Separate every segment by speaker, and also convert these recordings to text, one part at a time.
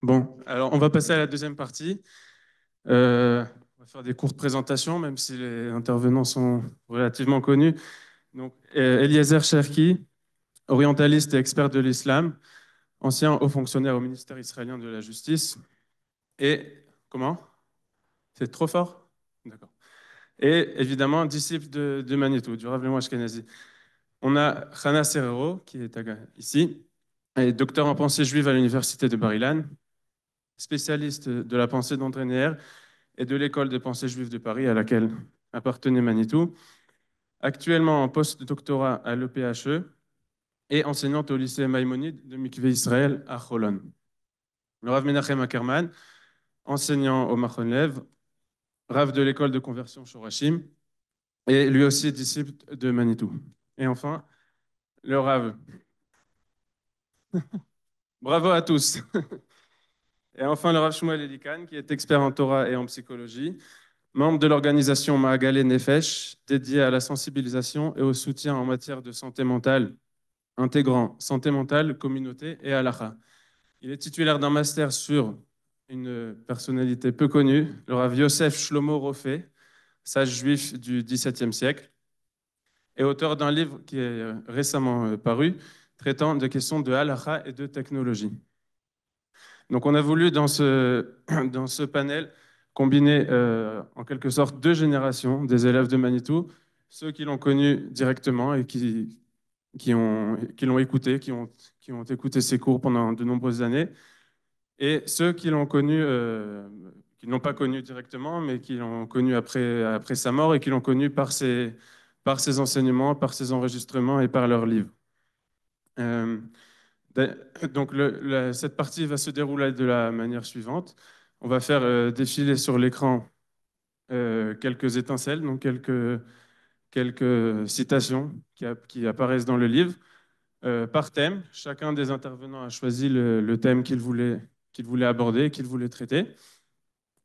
Speaker 1: Bon, alors on va passer à la deuxième partie. On va faire des courtes présentations, même si les intervenants sont relativement connus. Donc, Eliezer Cherki, orientaliste et expert de l'islam, ancien haut fonctionnaire au ministère israélien de la Justice. Et comment? C'est trop fort? D'accord. Et évidemment, disciple de Manitou, du Rav Lemo Ashkenazi. On a Hana Serrero, qui est ici, et docteur en pensée juive à l'université de Bar-Ilan, spécialiste de la pensée d'André Neher et de l'école de pensée juive de Paris à laquelle appartenait Manitou, actuellement en post-doctorat à l'EPHE et enseignante au lycée Maïmonide de Mikvé Israël à Holon. Le Rav Menachem Ackerman, enseignant au Machon Lev, Rav de l'école de conversion Shorashim, et lui aussi disciple de Manitou. Et enfin, le Rav. Bravo à tous. Et enfin, le Rav Shmuel Elikan, qui est expert en Torah et en psychologie, membre de l'organisation Mahagalé Nefesh, dédiée à la sensibilisation et au soutien en matière de santé mentale, intégrant santé mentale, communauté et halakha. Il est titulaire d'un master sur une personnalité peu connue, le Rav Yosef Shlomo Rofé, sage juif du XVIIe siècle, et auteur d'un livre qui est récemment paru, traitant de questions de halakha et de technologie. Donc on a voulu dans ce panel combiner en quelque sorte deux générations des élèves de Manitou, ceux qui l'ont connu directement et qui l'ont écouté, qui ont écouté ses cours pendant de nombreuses années, et ceux qui l'ont connu, qui ne l'ont pas connu directement, mais qui l'ont connu après sa mort et qui l'ont connu par ses enseignements, par ses enregistrements et par leurs livres. Euh, donc cette partie va se dérouler de la manière suivante. On va faire défiler sur l'écran quelques étincelles, donc quelques citations qui apparaissent dans le livre par thème. Chacun des intervenants a choisi le thème qu'il voulait aborder, qu'il voulait traiter.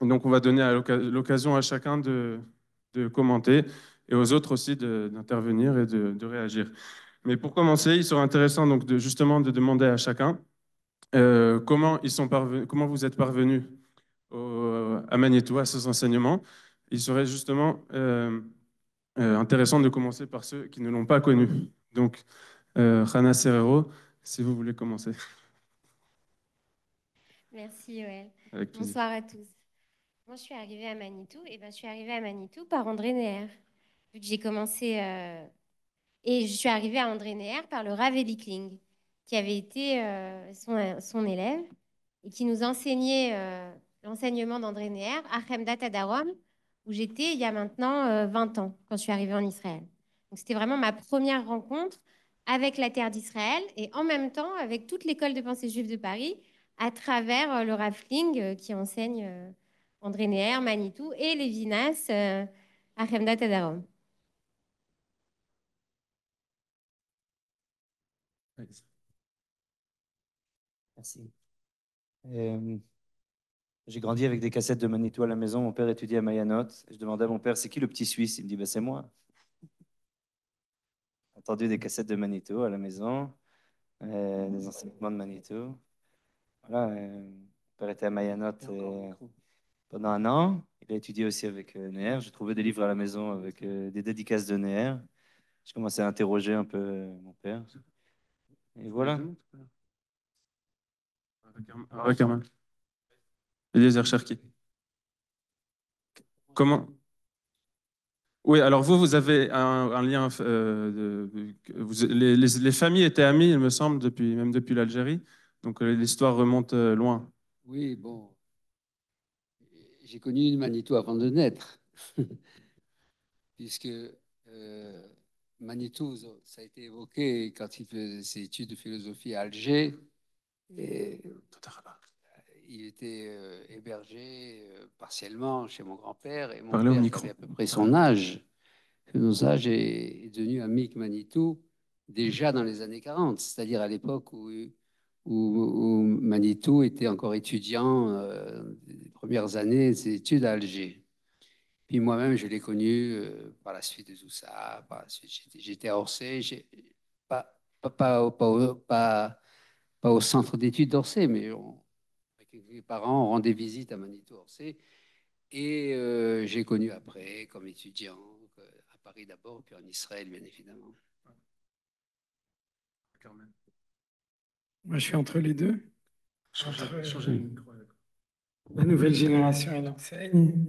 Speaker 1: Donc on va donner l'occasion à chacun de commenter et aux autres aussi d'intervenir et de réagir. Mais pour commencer, il sera intéressant donc justement de demander à chacun comment vous êtes parvenus à Magnéto, à ces enseignements. Il serait justement intéressant de commencer par ceux qui ne l'ont pas connu. Donc, Rana Serrero, si vous voulez commencer.
Speaker 2: Merci, Yoël.
Speaker 1: Avec plaisir.
Speaker 2: Bonsoir à tous. Moi, je suis arrivée à Manitou, et ben, je suis arrivée à Manitou par André Neher. Vu que j'ai commencé, et je suis arrivée à André Neher par le Rav Elikling, qui avait été son élève et qui nous enseignait l'enseignement d'André Neher à Chemdat Adarom, où j'étais il y a maintenant 20 ans, quand je suis arrivée en Israël. Donc, c'était vraiment ma première rencontre avec la terre d'Israël et en même temps avec toute l'école de pensée juive de Paris à travers le Rav Kling qui enseigne André Neher, Manitou et Lévinas à Chemdat Adarom.
Speaker 3: Merci. Euh, j'ai grandi avec des cassettes de Manitou à la maison. Mon père étudiait à Mayanot. Je demandais à mon père, c'est qui le petit Suisse? Il me dit, bah, c'est moi. J'ai entendu des cassettes de Manitou à la maison, des enseignements de Manitou. Voilà, mon père était à Mayanot pendant un an. Il a étudié aussi avec Neher. J'ai trouvé des livres à la maison avec des dédicaces de Neher. Je commençais à interroger un peu mon père. Et voilà.
Speaker 1: Avec Herman. Eliezer Cherki. Comment? Oui, alors vous avez un lien. Les familles étaient amies, il me semble, même depuis l'Algérie. Donc l'histoire remonte loin.
Speaker 4: Oui, bon, j'ai connu Manitou avant de naître, puisque Manitou, ça a été évoqué quand il faisait ses études de philosophie à Alger. Et il était hébergé partiellement chez mon grand-père, et mon
Speaker 1: Parlez au
Speaker 4: père, qui
Speaker 1: micro.
Speaker 4: avait à peu près son âge, nos âges, est devenu ami avec Manitou déjà dans les années 40, c'est-à-dire à l'époque où Manitou était encore étudiant, les premières années de ses études à Alger. Puis moi-même, je l'ai connu par la suite de tout ça. Par la suite, j'étais à Orsay, pas, pas, pas, pas, pas au centre d'études d'Orsay, mais Mes parents rendaient visite à Manitou-Orsay. Et j'ai connu après, comme étudiant, à Paris d'abord, puis en Israël, bien évidemment.
Speaker 5: Moi, je suis entre les deux.
Speaker 1: Changez le micro.
Speaker 5: La nouvelle génération et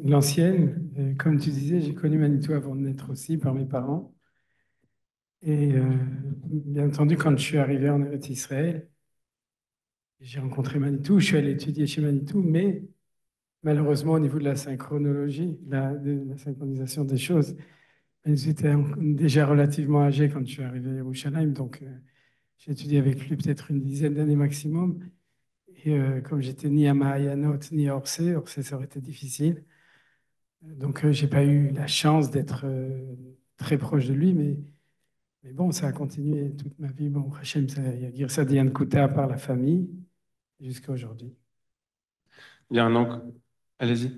Speaker 5: l'ancienne. Comme tu disais, j'ai connu Manitou avant de naître aussi par mes parents. Et bien entendu, quand je suis arrivé en Eretz Israël, j'ai rencontré Manitou, je suis allé étudier chez Manitou, mais malheureusement, au niveau de la synchronologie, de la synchronisation des choses, j'étais déjà relativement âgé quand je suis arrivé à Yerushalayim, donc j'ai étudié avec lui peut-être une dizaine d'années maximum. Et comme j'étais ni à Mahayanot ni à Orsay, Orsay, ça aurait été difficile. Donc, j'ai pas eu la chance d'être très proche de lui, mais bon, ça a continué toute ma vie. Bon, Hachem, il y a Girsa Diane Kouta par la famille jusqu'à aujourd'hui.
Speaker 1: Bien, donc, allez-y.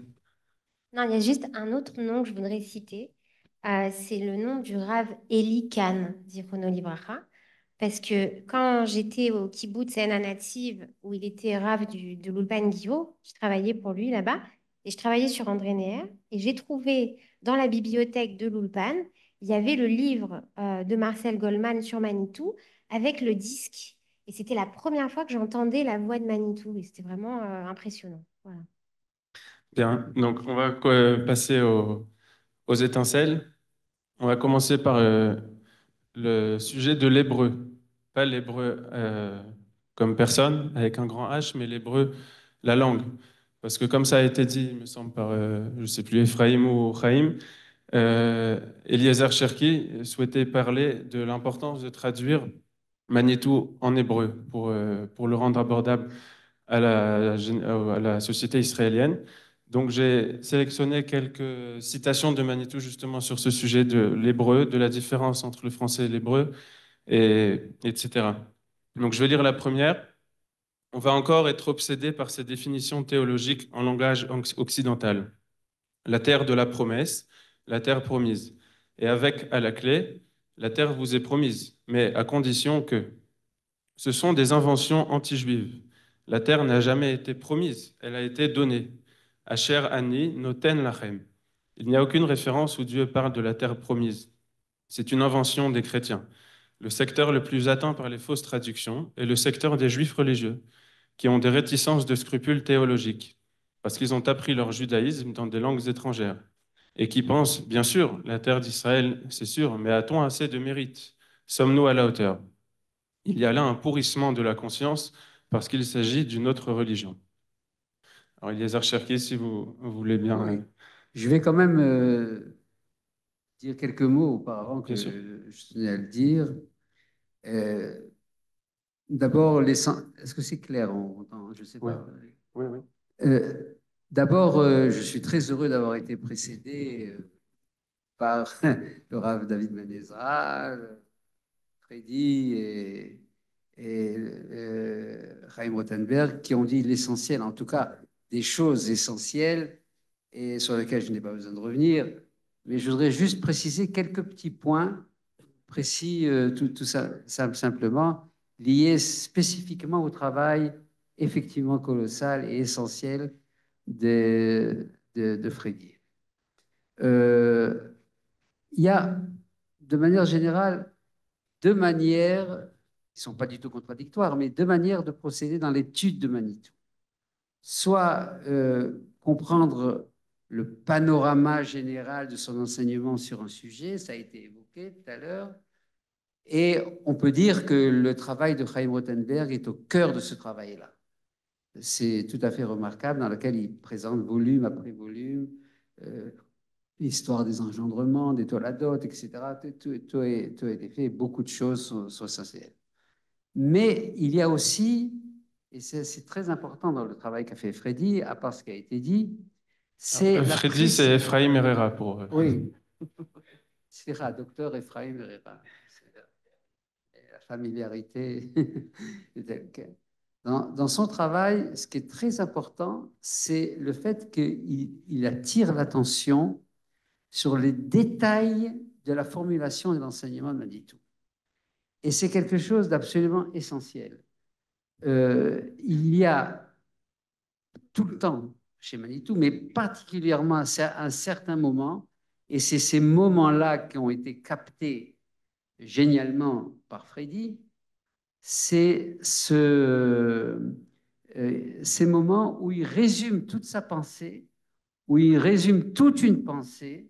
Speaker 2: Non, il y a juste un autre nom que je voudrais citer. C'est le nom du Rav Eli Khan, Zichrono Livracha. Parce que quand j'étais au kibbutz Ain Native, où il était Rav de l'Ulpan Guillot, je travaillais pour lui là-bas. Et je travaillais sur André Neher. Et j'ai trouvé dans la bibliothèque de l'Ulpan, il y avait le livre de Marcel Goldman sur Manitou avec le disque. Et c'était la première fois que j'entendais la voix de Manitou. Et c'était vraiment impressionnant. Voilà.
Speaker 1: Bien, donc on va passer aux étincelles. On va commencer par le sujet de l'hébreu. Pas l'hébreu comme personne, avec un grand H, mais l'hébreu, la langue. Parce que comme ça a été dit, il me semble, par, je ne sais plus, Ephraim ou Chaim, Eliezer Cherki souhaitait parler de l'importance de traduire Manitou en hébreu pour le rendre abordable à la société israélienne. Donc j'ai sélectionné quelques citations de Manitou justement sur ce sujet de l'hébreu, de la différence entre le français et l'hébreu, etc. Donc je vais lire la première. On va encore être obsédé par ces définitions théologiques en langage occidental. La terre de la promesse, la terre promise. Et avec à la clé, la terre vous est promise, mais à condition que ce sont des inventions anti-juives. La terre n'a jamais été promise, elle a été donnée. Asher ani noten lachem. Il n'y a aucune référence où Dieu parle de la terre promise. C'est une invention des chrétiens. Le secteur le plus atteint par les fausses traductions est le secteur des juifs religieux, qui ont des réticences de scrupules théologiques, parce qu'ils ont appris leur judaïsme dans des langues étrangères, et qui pensent, bien sûr, la terre d'Israël, c'est sûr, mais a-t-on assez de mérite? Sommes-nous à la hauteur? Il y a là un pourrissement de la conscience parce qu'il s'agit d'une autre religion. Alors, Eliezer Cherki, si vous voulez bien.
Speaker 4: Oui. Je vais quand même dire quelques mots auparavant
Speaker 1: Bien
Speaker 4: que
Speaker 1: sûr.
Speaker 4: je tenais à le dire. D'abord, est-ce que c'est clair? Je ne sais
Speaker 1: Oui,
Speaker 4: pas.
Speaker 1: oui, oui.
Speaker 4: D'abord, je suis très heureux d'avoir été précédé par le Rav David Menezra, Freddy et Chaim Rothenberg, qui ont dit l'essentiel, en tout cas des choses essentielles et sur lesquelles je n'ai pas besoin de revenir. Mais je voudrais juste préciser quelques petits points précis, tout ça simplement, liés spécifiquement au travail effectivement colossal et essentiel de Freddy. Il y a, de manière générale, deux manières, qui ne sont pas du tout contradictoires, mais deux manières de procéder dans l'étude de Manitou. Soit comprendre le panorama général de son enseignement sur un sujet, ça a été évoqué tout à l'heure, et on peut dire que le travail de Chaim Rothenberg est au cœur de ce travail-là. C'est tout à fait remarquable, dans lequel il présente volume après volume, l'histoire des engendrements, des toladot, etc. Tout a été fait, beaucoup de choses sont essentielles. Mais il y a aussi, et c'est très important dans le travail qu'a fait Freddy, à part ce qui a été dit, c'est la
Speaker 1: Freddy, c'est Ephraim Herrera pour.
Speaker 4: Oui, c'est docteur Ephraim Herrera. La familiarité. Dans son travail, ce qui est très important, c'est le fait qu'il attire l'attention sur les détails de la formulation et de l'enseignement de Manitou. Et c'est quelque chose d'absolument essentiel. Il y a tout le temps chez Manitou, mais particulièrement à un certain moment. Et c'est ces moments-là qui ont été captés génialement par Freddy. C'est ces moments où il résume toute sa pensée, où il résume toute une pensée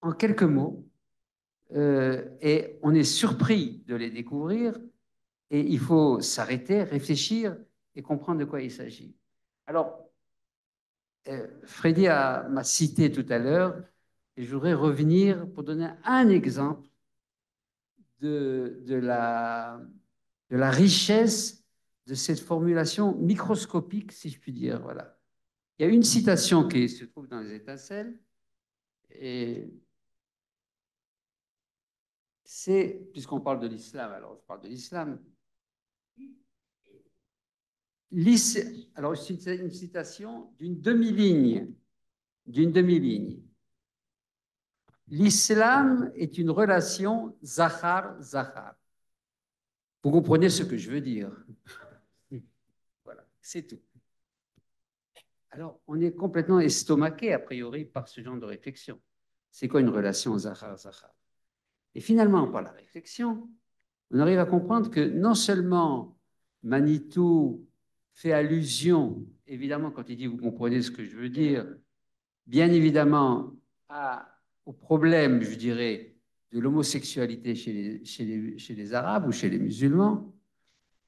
Speaker 4: en quelques mots. Et on est surpris de les découvrir. Et il faut s'arrêter, réfléchir et comprendre de quoi il s'agit. Alors, Freddy m'a cité tout à l'heure, et je voudrais revenir pour donner un exemple de la richesse de cette formulation microscopique, si je puis dire. Voilà. Il y a une citation qui se trouve dans les Étincelles, et c'est, puisqu'on parle de l'islam, alors je parle de l'islam. Alors, c'est une citation d'une demi-ligne. L'islam est une relation zahar-zahar. Vous comprenez ce que je veux dire? Voilà, c'est tout. Alors, on est complètement estomaqué, a priori, par ce genre de réflexion. C'est quoi une relation zahar-zahar? Et finalement, par la réflexion, on arrive à comprendre que non seulement Manitou fait allusion, évidemment, quand il dit, vous comprenez ce que je veux dire, bien évidemment, au problème, je dirais, de l'homosexualité chez les Arabes ou chez les musulmans,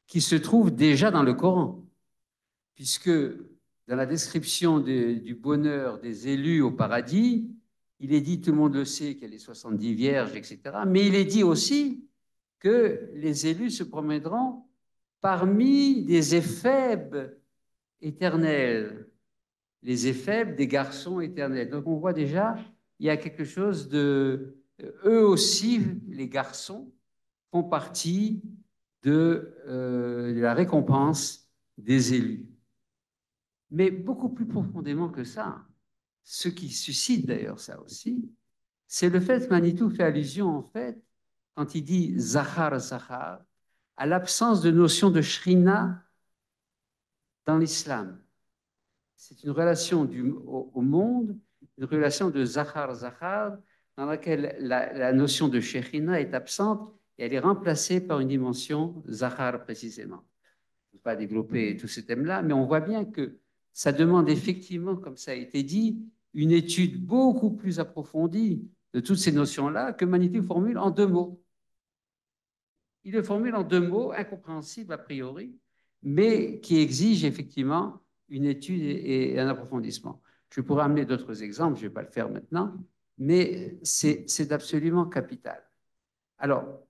Speaker 4: qui se trouve déjà dans le Coran, puisque dans la description du bonheur des élus au paradis, il est dit, tout le monde le sait, qu'il y a les 70 vierges, etc., mais il est dit aussi que les élus se promèneront parmi des éphèbes éternels, les éphèbes des garçons éternels. Donc on voit déjà, il y a quelque chose de... Eux aussi, les garçons, font partie de la récompense des élus. Mais beaucoup plus profondément que ça, ce qui suscite d'ailleurs ça aussi, c'est le fait que Manitou fait allusion en fait, quand il dit Zahar, Zahar, à l'absence de notion de Shrina dans l'islam. C'est une relation au monde, une relation de Zahar, Zahar, dans laquelle la notion de Shrina est absente et elle est remplacée par une dimension Zahar précisément. Je ne vais pas développer tous ces thèmes-là, mais on voit bien que ça demande effectivement, comme ça a été dit, une étude beaucoup plus approfondie de toutes ces notions-là que Manitou formule en 2 mots. Il le formule en 2 mots, incompréhensibles a priori, mais qui exigent effectivement une étude et un approfondissement. Je pourrais amener d'autres exemples, je ne vais pas le faire maintenant, mais c'est absolument capital. Alors,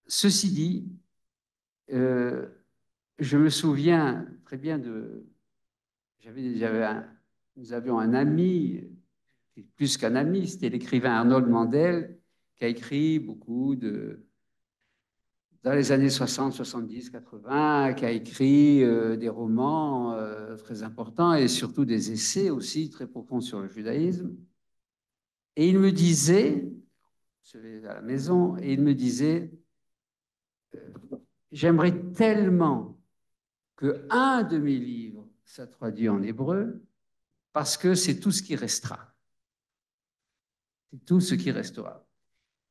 Speaker 4: ceci dit, je me souviens très bien nous avions un ami, plus qu'un ami, c'était l'écrivain Arnold Mandel, qui a écrit beaucoup dans les années 60, 70, 80, qui a écrit des romans très importants et surtout des essais aussi très profonds sur le judaïsme. Et il me disait, je vais à la maison, et il me disait, j'aimerais tellement qu'un de mes livres soit traduit en hébreu, parce que c'est tout ce qui restera. C'est tout ce qui restera.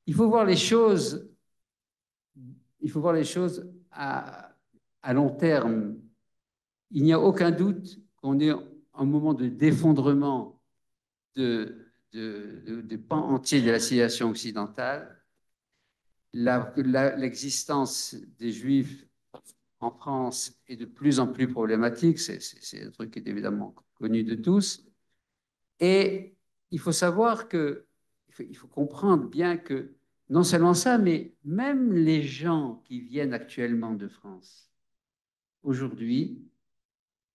Speaker 4: Il faut voir les choses, à long terme. Il n'y a aucun doute qu'on est en moment de d'effondrement de pans entiers de la civilisation occidentale. L'existence des Juifs en France est de plus en plus problématique. C'est un truc qui est évidemment connu de tous. Et il faut savoir il faut comprendre bien que non seulement ça, mais même les gens qui viennent actuellement de France, aujourd'hui,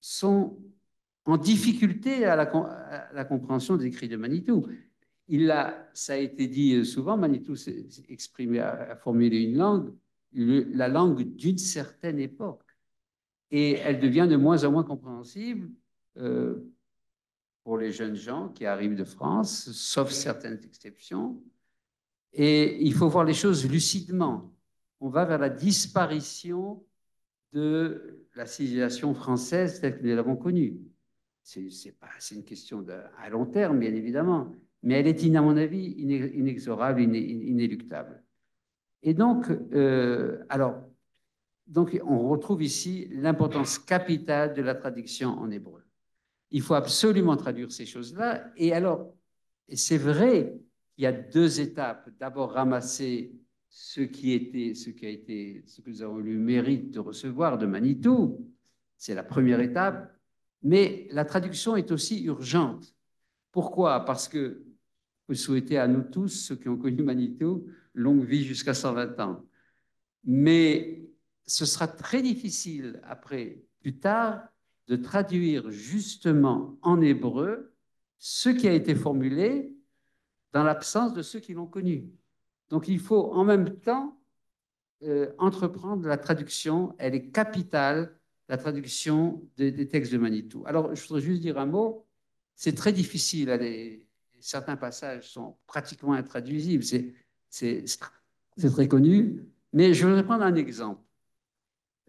Speaker 4: sont en difficulté à la compréhension des écrits de Manitou. Ça a été dit souvent, Manitou s'est exprimé, a formulé une langue, la langue d'une certaine époque. Et elle devient de moins en moins compréhensible pour les jeunes gens qui arrivent de France, sauf certaines exceptions. Et il faut voir les choses lucidement. On va vers la disparition de la civilisation française telle que nous l'avons connue. c'est une question à long terme, bien évidemment, mais elle est, à mon avis, inexorable, inéluctable. Et donc, donc, on retrouve ici l'importance capitale de la traduction en hébreu. Il faut absolument traduire ces choses-là. Et alors, c'est vrai qu'il y a deux étapes. D'abord, ramasser ce que nous avons eu le mérite de recevoir de Manitou. C'est la première étape. Mais la traduction est aussi urgente. Pourquoi? Parce que vous souhaitez à nous tous, ceux qui ont connu Manitou, longue vie jusqu'à 120 ans. Mais ce sera très difficile après, plus tard, de traduire justement en hébreu ce qui a été formulé dans l'absence de ceux qui l'ont connu. Donc il faut en même temps entreprendre la traduction, elle est capitale, la traduction des textes de Manitou. Alors je voudrais juste dire un mot, c'est très difficile, certains passages sont pratiquement intraduisibles, c'est très connu, mais je voudrais prendre un exemple.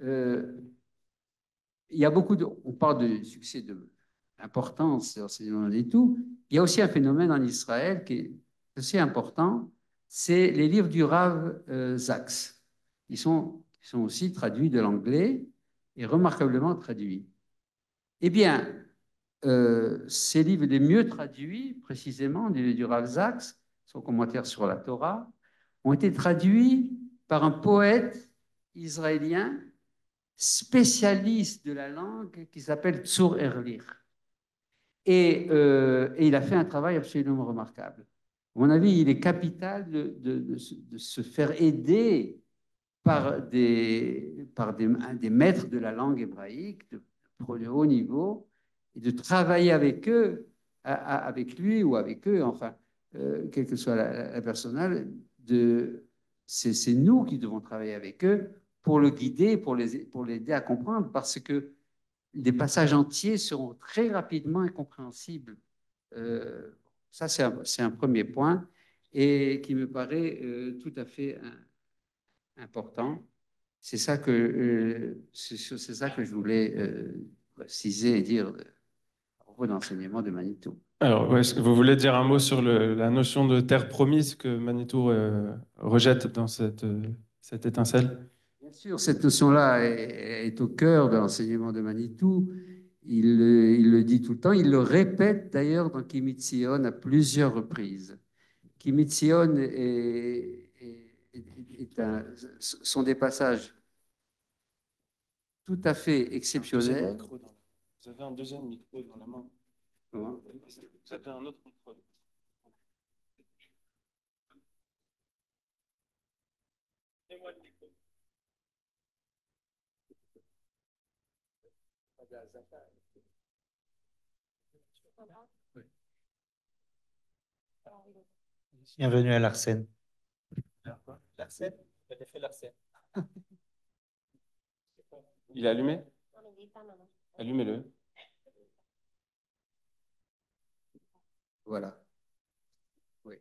Speaker 4: Il y a on parle de succès d'importance de l'enseignement et tout. Il y a aussi un phénomène en Israël qui est aussi important, c'est les livres du Rav Zaks. Ils sont aussi traduits de l'anglais et remarquablement traduits. Eh bien, ces livres les mieux traduits, précisément, du Rav Zaks, son commentaire sur la Torah, ont été traduits par un poète israélien spécialiste de la langue qui s'appelle Tzur Erlich. Et il a fait un travail absolument remarquable. À mon avis, il est capital de se faire aider par des maîtres de la langue hébraïque de haut niveau et de travailler avec eux, avec lui ou avec eux, enfin, quelle que soit la personnelle, c'est nous qui devons travailler avec eux pour le guider, pour l'aider à comprendre, parce que des passages entiers seront très rapidement incompréhensibles. Ça, c'est un premier point et qui me paraît tout à fait important. C'est ça que je voulais préciser et dire à propos de l'enseignement de Manitou.
Speaker 1: Alors, ouais, vous voulez dire un mot sur la notion de terre promise que Manitou rejette dans cette étincelle?
Speaker 4: Bien sûr, cette notion-là est au cœur de l'enseignement de Manitou. Il le dit tout le temps, il le répète d'ailleurs dans Kimitzion à plusieurs reprises. Kimitzion sont des passages tout à fait exceptionnels.
Speaker 1: Vous avez un deuxième micro dans la main.
Speaker 4: Comment?
Speaker 1: Vous avez un autre micro.
Speaker 6: Bienvenue à l'Arsène.
Speaker 1: L'Arsène? Il est allumé?
Speaker 2: Non, mais il est pas maintenant.
Speaker 1: Allumez-le.
Speaker 4: Voilà. Oui.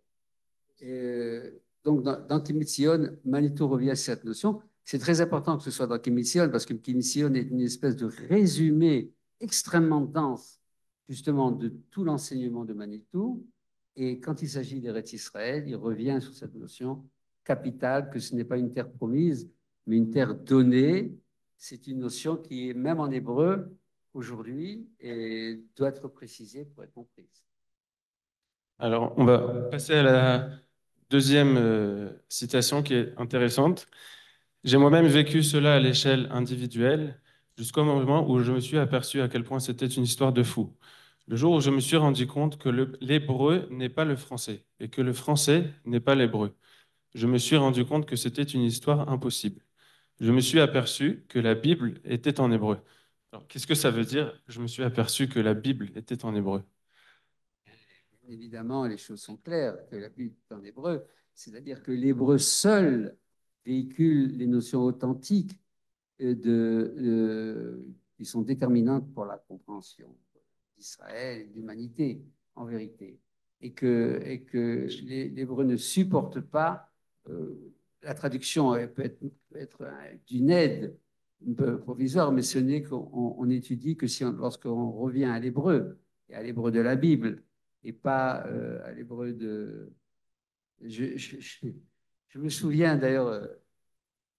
Speaker 4: Donc, dans Kimitzion, Manitou revient à cette notion. C'est très important que ce soit dans Kimitzion parce que Kimitzion est une espèce de résumé extrêmement dense, justement, de tout l'enseignement de Manitou. Et quand il s'agit d'Eretz Israël, il revient sur cette notion capitale que ce n'est pas une terre promise, mais une terre donnée. C'est une notion qui est, même en hébreu, aujourd'hui, et doit être précisée pour être comprise.
Speaker 1: Alors, on va passer à la deuxième citation qui est intéressante. J'ai moi-même vécu cela à l'échelle individuelle, jusqu'au moment où je me suis aperçu à quel point c'était une histoire de fou. Le jour où je me suis rendu compte que l'hébreu n'est pas le français et que le français n'est pas l'hébreu. Je me suis rendu compte que c'était une histoire impossible. Je me suis aperçu que la Bible était en hébreu. Alors, qu'est-ce que ça veut dire? Je me suis aperçu que la Bible était en hébreu.
Speaker 4: Évidemment, les choses sont claires, que la Bible est en hébreu, c'est-à-dire que l'hébreu seul véhicule les notions authentiques qui sont déterminantes pour la compréhension d'Israël et de l'humanité, en vérité. Et que l'hébreu ne supporte pas, la traduction peut être d'une aide, provisoire, mais ce n'est qu'on étudie que si lorsqu'on revient à l'hébreu, et à l'hébreu de la Bible, et pas à l'hébreu de... Je, je, je, je me souviens d'ailleurs,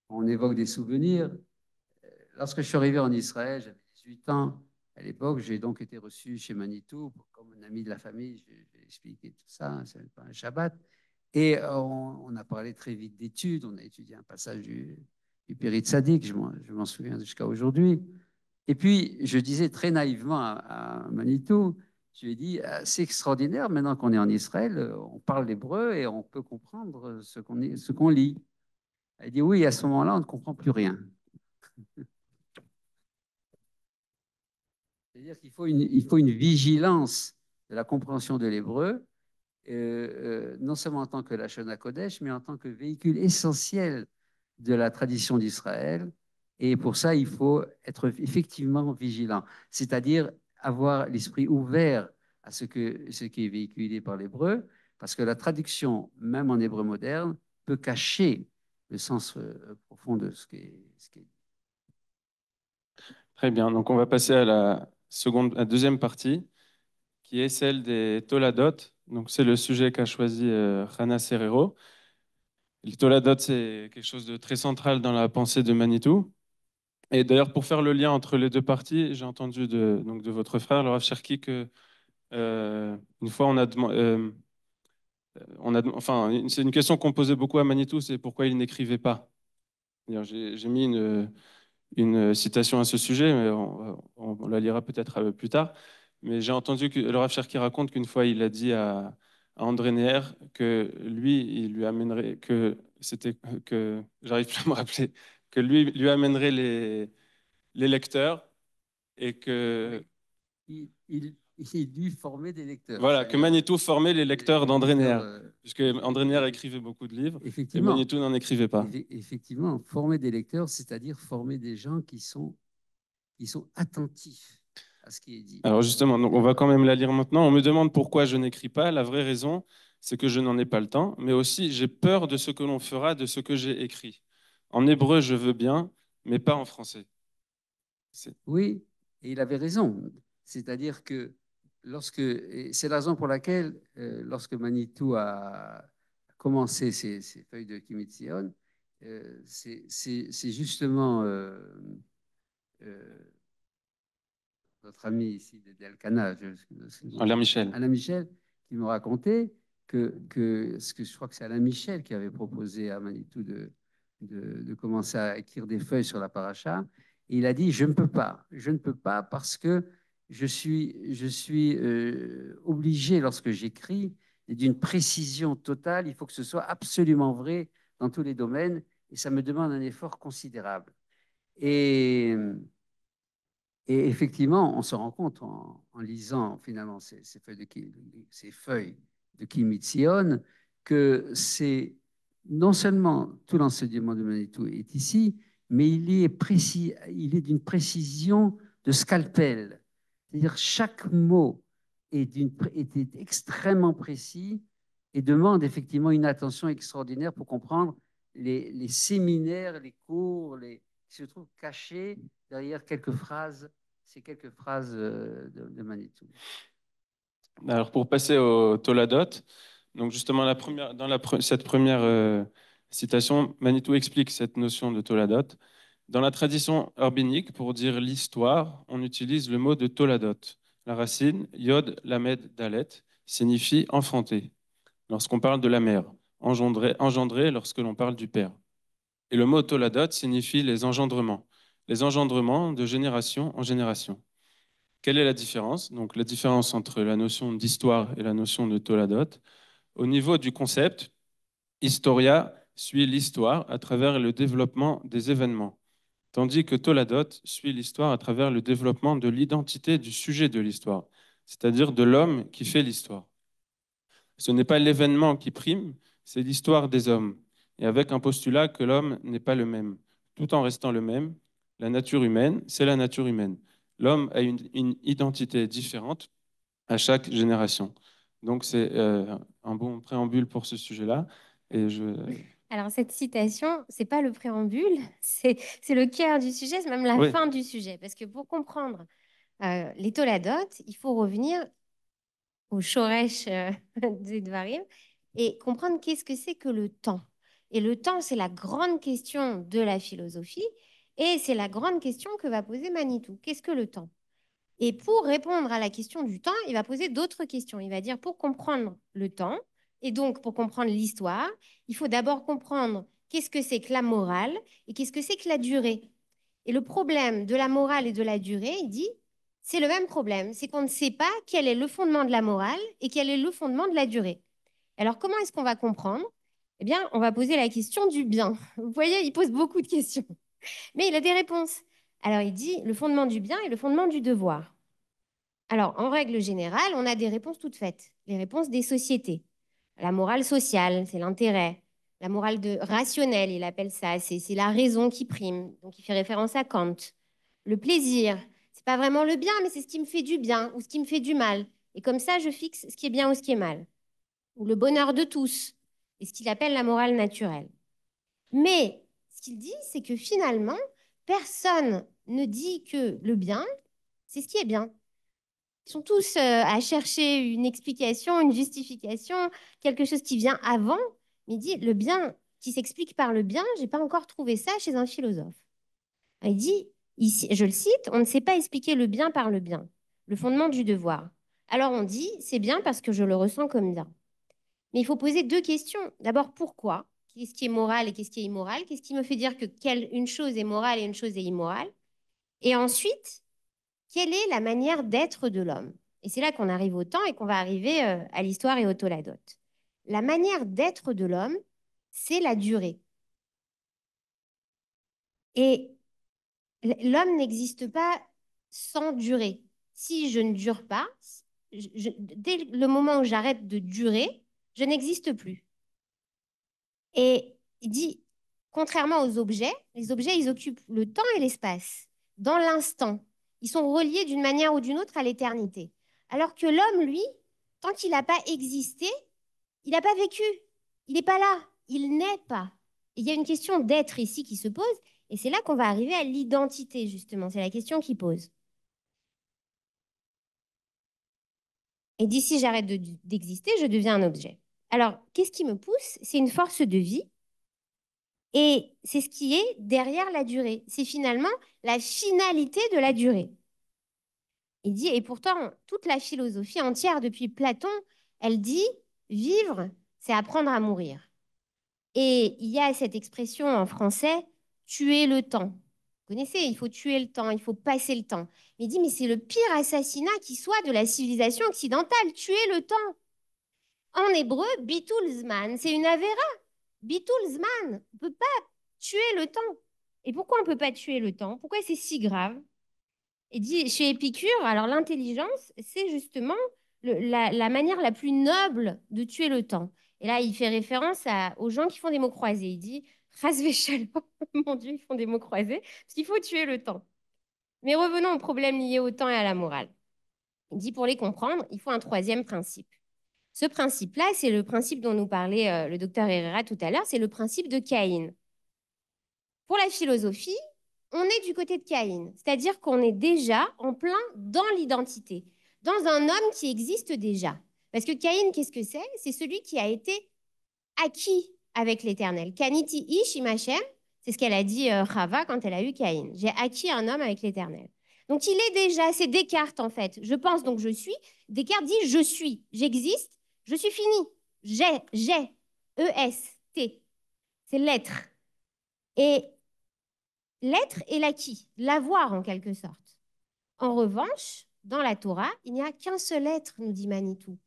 Speaker 4: on évoque des souvenirs, lorsque je suis arrivé en Israël, j'avais 18 ans. À l'époque, j'ai donc été reçu chez Manitou comme un ami de la famille. J'ai expliqué tout ça, c'est pas un Shabbat. Et on a parlé très vite d'études. On a étudié un passage du Périt Tzadik, je m'en souviens jusqu'à aujourd'hui. Et puis, je disais très naïvement à Manitou, je lui ai dit, c'est extraordinaire, maintenant qu'on est en Israël, on parle l'hébreu et on peut comprendre ce qu'on lit. Elle dit, oui, à ce moment-là, on ne comprend plus rien. C'est-à-dire il faut une vigilance de la compréhension de l'hébreu, non seulement en tant que Lachon Kodesh, mais en tant que véhicule essentiel de la tradition d'Israël. Et pour ça, il faut être effectivement vigilant, c'est-à-dire avoir l'esprit ouvert à ce qui est véhiculé par l'hébreu, parce que la traduction, même en hébreu moderne, peut cacher le sens profond de ce qui est dit.
Speaker 1: Très bien. Donc, on va passer à la deuxième partie, qui est celle des Toladot. Donc, c'est le sujet qu'a choisi Rana Serrero. Le Toladot, c'est quelque chose de très central dans la pensée de Manitou. Et d'ailleurs, pour faire le lien entre les deux parties, j'ai entendu donc de votre frère, le Rav Cherki, que une fois enfin, c'est une question qu'on posait beaucoup à Manitou, c'est pourquoi il n'écrivait pas. J'ai mis une citation à ce sujet, mais on la lira peut-être plus tard. Mais j'ai entendu que le Rav Cherki raconte qu'une fois, il a dit à André Neher que lui, il lui amènerait, j'arrive plus à me rappeler, que lui amènerait les lecteurs et que,
Speaker 4: Il dut former des lecteurs.
Speaker 1: voilà, que Manitou formait les lecteurs d'André Neher, puisque André Neher
Speaker 4: effectivement,
Speaker 1: écrivait beaucoup de livres et
Speaker 4: effectivement,
Speaker 1: Manitou n'en écrivait pas.
Speaker 4: effectivement, former des lecteurs, c'est-à-dire former des gens qui sont attentifs à ce qui est dit.
Speaker 1: Alors justement, donc on va quand même la lire maintenant. On me demande pourquoi je n'écris pas. La vraie raison, c'est que je n'en ai pas le temps, mais aussi j'ai peur de ce que l'on fera de ce que j'ai écrit. En hébreu, je veux bien, mais pas en français.
Speaker 4: Oui, et il avait raison. C'est-à-dire que c'est la raison pour laquelle, lorsque Manitou a commencé ses feuilles de Kimitzion, c'est justement euh, notre ami ici d'Elkana,
Speaker 1: Alain Michel.
Speaker 4: Alain Michel, qui me racontait ce que je crois que c'est Alain Michel qui avait proposé à Manitou de commencer à écrire des feuilles sur la paracha. Et il a dit, je ne peux pas parce que je suis obligé, lorsque j'écris, d'une précision totale. Il faut que ce soit absolument vrai dans tous les domaines et ça me demande un effort considérable. Et et effectivement, on se rend compte en lisant finalement ces feuilles de Kimitzion que c'est non seulement tout l'enseignement de Manitou est ici, mais il est d'une précision de scalpel. C'est-à-dire chaque mot est extrêmement précis et demande effectivement une attention extraordinaire pour comprendre les séminaires, les cours, qui se trouvent cachés derrière ces quelques phrases de Manitou.
Speaker 1: Alors pour passer au Toladot, donc justement cette première citation, Manitou explique cette notion de Toladot. Dans la tradition rabbinique, pour dire l'histoire, on utilise le mot de Toladot. La racine, Yod Lamed Dalet, signifie enfanter, lorsqu'on parle de la mère, engendrer lorsque l'on parle du père. Et le mot Toladot signifie les engendrements de génération en génération. Quelle est la différence? Donc la différence entre la notion d'histoire et la notion de Toladot. Au niveau du concept, Historia suit l'histoire à travers le développement des événements, tandis que Toladot suit l'histoire à travers le développement de l'identité du sujet de l'histoire, c'est-à-dire de l'homme qui fait l'histoire. Ce n'est pas l'événement qui prime, c'est l'histoire des hommes, et avec un postulat que l'homme n'est pas le même, tout en restant le même. La nature humaine, c'est la nature humaine. L'homme a une identité différente à chaque génération. Donc c'est un bon préambule pour ce sujet-là. Et
Speaker 2: Alors, cette citation, c'est pas le préambule, c'est le cœur du sujet, c'est même la
Speaker 1: Oui.
Speaker 2: fin du sujet. Parce que pour comprendre les Toladotes, il faut revenir au Shoresh des Dvarim et comprendre qu'est-ce que c'est que le temps. Et le temps, c'est la grande question de la philosophie et c'est la grande question que va poser Manitou. Qu'est-ce que le temps? Et pour répondre à la question du temps, il va poser d'autres questions. Il va dire pour comprendre le temps, et donc pour comprendre l'histoire, il faut d'abord comprendre qu'est-ce que c'est que la morale et qu'est-ce que c'est que la durée. Et le problème de la morale et de la durée, il dit, c'est le même problème, c'est qu'on ne sait pas quel est le fondement de la morale et quel est le fondement de la durée. Alors comment est-ce qu'on va comprendre? Eh bien, on va poser la question du bien. Vous voyez, il pose beaucoup de questions, mais il a des réponses. Alors il dit le fondement du bien et le fondement du devoir. Alors, en règle générale, on a des réponses toutes faites, les réponses des sociétés. La morale sociale, c'est l'intérêt. La morale rationnelle, il appelle ça, c'est la raison qui prime. Donc, il fait référence à Kant. Le plaisir, c'est pas vraiment le bien, mais c'est ce qui me fait du bien ou ce qui me fait du mal. Et comme ça, je fixe ce qui est bien ou ce qui est mal. Ou le bonheur de tous, et ce qu'il appelle la morale naturelle. Mais ce qu'il dit, c'est que finalement, personne ne dit que le bien, c'est ce qui est bien. Ils sont tous à chercher une explication, une justification, quelque chose qui vient avant. Mais il dit, le bien qui s'explique par le bien, j'ai pas encore trouvé ça chez un philosophe. Il dit, ici, je le cite, on ne sait pas expliquer le bien par le bien, le fondement du devoir. Alors on dit, c'est bien parce que je le ressens comme bien. Mais il faut poser deux questions. D'abord, pourquoi? Qu'est-ce qui est moral et qu'est-ce qui est immoral? Qu'est-ce qui me fait dire que une chose est morale et une chose est immorale? Et ensuite, quelle est la manière d'être de l'homme? Et c'est là qu'on arrive au temps et qu'on va arriver à l'histoire et au Toladot. La manière d'être de l'homme, c'est la durée. Et l'homme n'existe pas sans durée. Si je ne dure pas, dès le moment où j'arrête de durer, je n'existe plus. Et il dit, contrairement aux objets, les objets, ils occupent le temps et l'espace, dans l'instant. Ils sont reliés d'une manière ou d'une autre à l'éternité. Alors que l'homme, lui, tant qu'il n'a pas existé, il n'a pas vécu. Il n'est pas là. Il n'est pas. Il y a une question d'être ici qui se pose, et c'est là qu'on va arriver à l'identité, justement. C'est la question qui pose. Et d'ici j'arrête d'exister, je deviens un objet. Alors, qu'est-ce qui me pousse? C'est une force de vie. Et c'est ce qui est derrière la durée. C'est finalement la finalité de la durée. Il dit, et pourtant, toute la philosophie entière depuis Platon, elle dit, vivre, c'est apprendre à mourir. Et il y a cette expression en français, tuer le temps. Vous connaissez, il faut tuer le temps, il faut passer le temps. Mais il dit, mais c'est le pire assassinat qui soit de la civilisation occidentale, tuer le temps. En hébreu, bitul zman, c'est une avéra. Bitul zman, on ne peut pas tuer le temps. Et pourquoi on ne peut pas tuer le temps? Pourquoi c'est si grave? Il dit, chez Épicure, alors l'intelligence, c'est justement la manière la plus noble de tuer le temps. Et là, il fait référence aux gens qui font des mots croisés. Il dit, Rasvé shalom, mon Dieu, ils font des mots croisés, parce qu'il faut tuer le temps. Mais revenons aux problèmes liés au temps et à la morale. Il dit, pour les comprendre, il faut un troisième principe. Ce principe-là, c'est le principe dont nous parlait le docteur Herrera tout à l'heure, c'est le principe de Caïn. Pour la philosophie, on est du côté de Caïn, c'est-à-dire qu'on est déjà en plein dans l'identité, dans un homme qui existe déjà. Parce que Caïn, qu'est-ce que c'est? C'est celui qui a été acquis avec l'Éternel. Kaniti ish imachem, c'est ce qu'elle a dit Chava quand elle a eu Caïn. J'ai acquis un homme avec l'Éternel. Donc il est déjà, c'est Descartes en fait. Je pense donc je suis. Descartes dit je suis, j'existe, je suis fini. J'ai, E-S-T, c'est l'être. Et l'être est l'acquis, l'avoir en quelque sorte. En revanche, dans la Torah, il n'y a qu'un seul être, nous dit Manitou.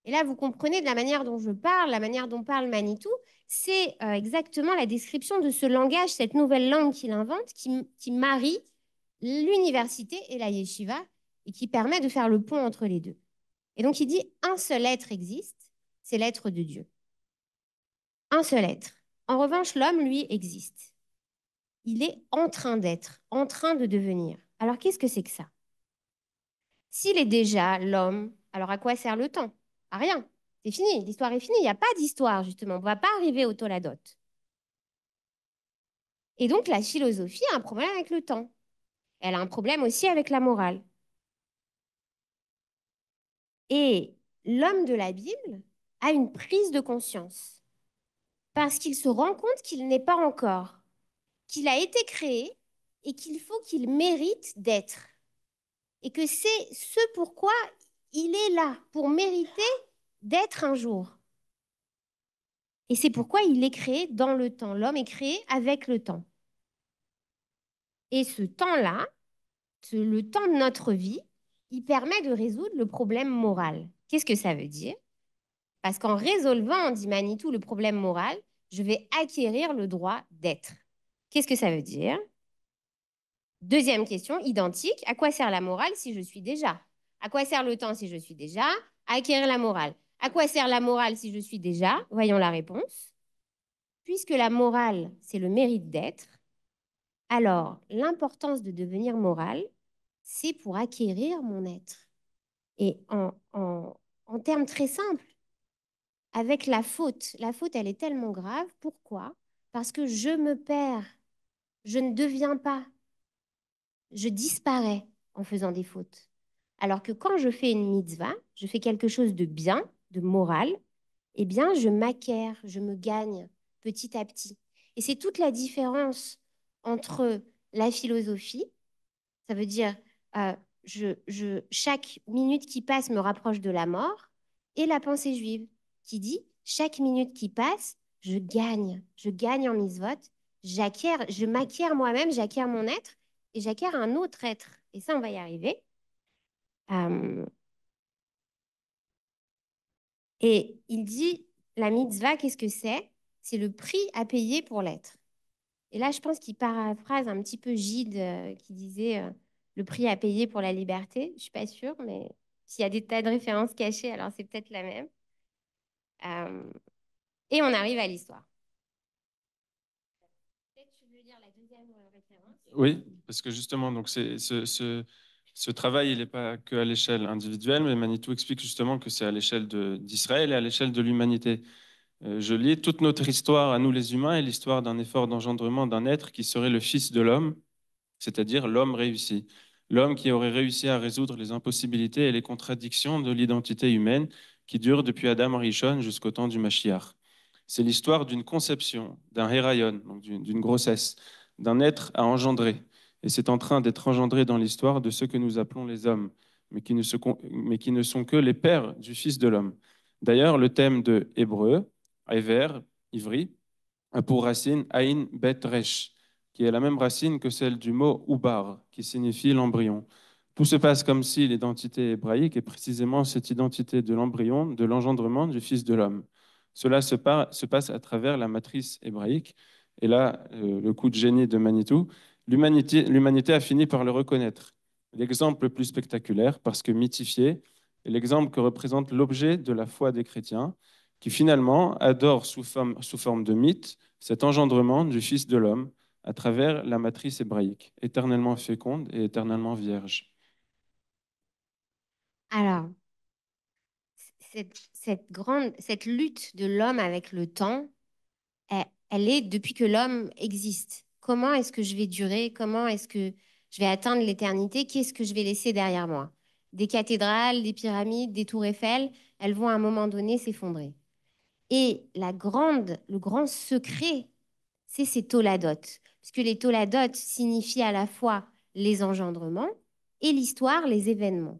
Speaker 2: Et là, vous comprenez de la manière dont je parle, la manière dont parle Manitou, c'est exactement la description de ce langage, cette nouvelle langue qu'il invente, qui marie l'université et la yeshiva, et qui permet de faire le pont entre les deux. Et donc, il dit, un seul être existe, c'est l'être de Dieu. Un seul être. En revanche, l'homme, lui, existe. Il est en train d'être, en train de devenir. Alors, qu'est-ce que c'est que ça? S'il est déjà l'homme, alors à quoi sert le temps? À rien. C'est fini, l'histoire est finie. Il n'y a pas d'histoire, justement. On ne va pas arriver au Toladot. Et donc, la philosophie a un problème avec le temps. Elle a un problème aussi avec la morale. Et l'homme de la Bible a une prise de conscience parce qu'il se rend compte qu'il n'est pas encore, qu'il a été créé et qu'il faut qu'il mérite d'être. Et que c'est ce pourquoi il est là, pour mériter d'être un jour. Et c'est pourquoi il est créé dans le temps. L'homme est créé avec le temps. Et ce temps-là, le temps de notre vie, il permet de résoudre le problème moral. Qu'est-ce que ça veut dire? Parce qu'en résolvant, dit Manitou, le problème moral, je vais acquérir le droit d'être. Qu'est-ce que ça veut dire? Deuxième question, identique. À quoi sert la morale si je suis déjà? À quoi sert le temps si je suis déjà? À acquérir la morale. À quoi sert la morale si je suis déjà? Voyons la réponse. Puisque la morale, c'est le mérite d'être, alors l'importance de devenir morale, c'est pour acquérir mon être. Et en termes très simples, avec la faute, elle est tellement grave. Pourquoi? Parce que je me perds, je ne deviens pas, je disparais en faisant des fautes. Alors que quand je fais une mitzvah, je fais quelque chose de bien, de moral, eh bien, je m'acquiers, je me gagne petit à petit. Et c'est toute la différence entre la philosophie, ça veut dire euh, chaque minute qui passe me rapproche de la mort, et la pensée juive qui dit chaque minute qui passe, je gagne en mitzvot, je m'acquiers moi-même, j'acquiers mon être et j'acquiers un autre être. Et ça, on va y arriver. Euh, et il dit, la mitzvah, qu'est-ce que c'est? C'est le prix à payer pour l'être. Et là, je pense qu'il paraphrase un petit peu Gide qui disait le prix à payer pour la liberté. Je suis pas sûre, mais s'il y a des tas de références cachées, alors c'est peut-être la même. Euh, et on arrive à l'histoire. Peut-être tu veux lire la deuxième référence?
Speaker 1: Oui, parce que justement, donc ce travail, il n'est pas que à l'échelle individuelle, mais Manitou explique justement que c'est à l'échelle d'Israël et à l'échelle de l'humanité. Je lis toute notre histoire à nous les humains est l'histoire d'un effort d'engendrement d'un être qui serait le fils de l'homme, c'est-à-dire l'homme réussi. L'homme qui aurait réussi à résoudre les impossibilités et les contradictions de l'identité humaine qui dure depuis Adam Rishon jusqu'au temps du Mashiach. C'est l'histoire d'une conception, d'un héraïon, donc d'une grossesse, d'un être à engendrer. Et c'est en train d'être engendré dans l'histoire de ceux que nous appelons les hommes, mais qui ne sont que les pères du Fils de l'homme. D'ailleurs, le thème de Hébreu, Ever, Ivri, a pour racine Aïn Bet Resh, qui est la même racine que celle du mot Ubar, qui signifie l'embryon. Tout se passe comme si l'identité hébraïque est précisément cette identité de l'embryon, de l'engendrement du Fils de l'homme. Cela se passe à travers la matrice hébraïque. Et là, le coup de génie de Manitou, l'humanité a fini par le reconnaître. L'exemple le plus spectaculaire, parce que mythifié, est l'exemple que représente l'objet de la foi des chrétiens, qui finalement adore sous forme de mythe cet engendrement du Fils de l'homme à travers la matrice hébraïque, éternellement féconde et éternellement vierge.
Speaker 2: Alors, cette lutte de l'homme avec le temps, elle est depuis que l'homme existe. Comment est-ce que je vais durer? Comment est-ce que je vais atteindre l'éternité? Qu'est-ce que je vais laisser derrière moi? Des cathédrales, des pyramides, des tours Eiffel, elles vont à un moment donné s'effondrer. Et le grand secret, c'est ces toladotes. Puisque les toladotes signifient à la fois les engendrements et l'histoire, les événements.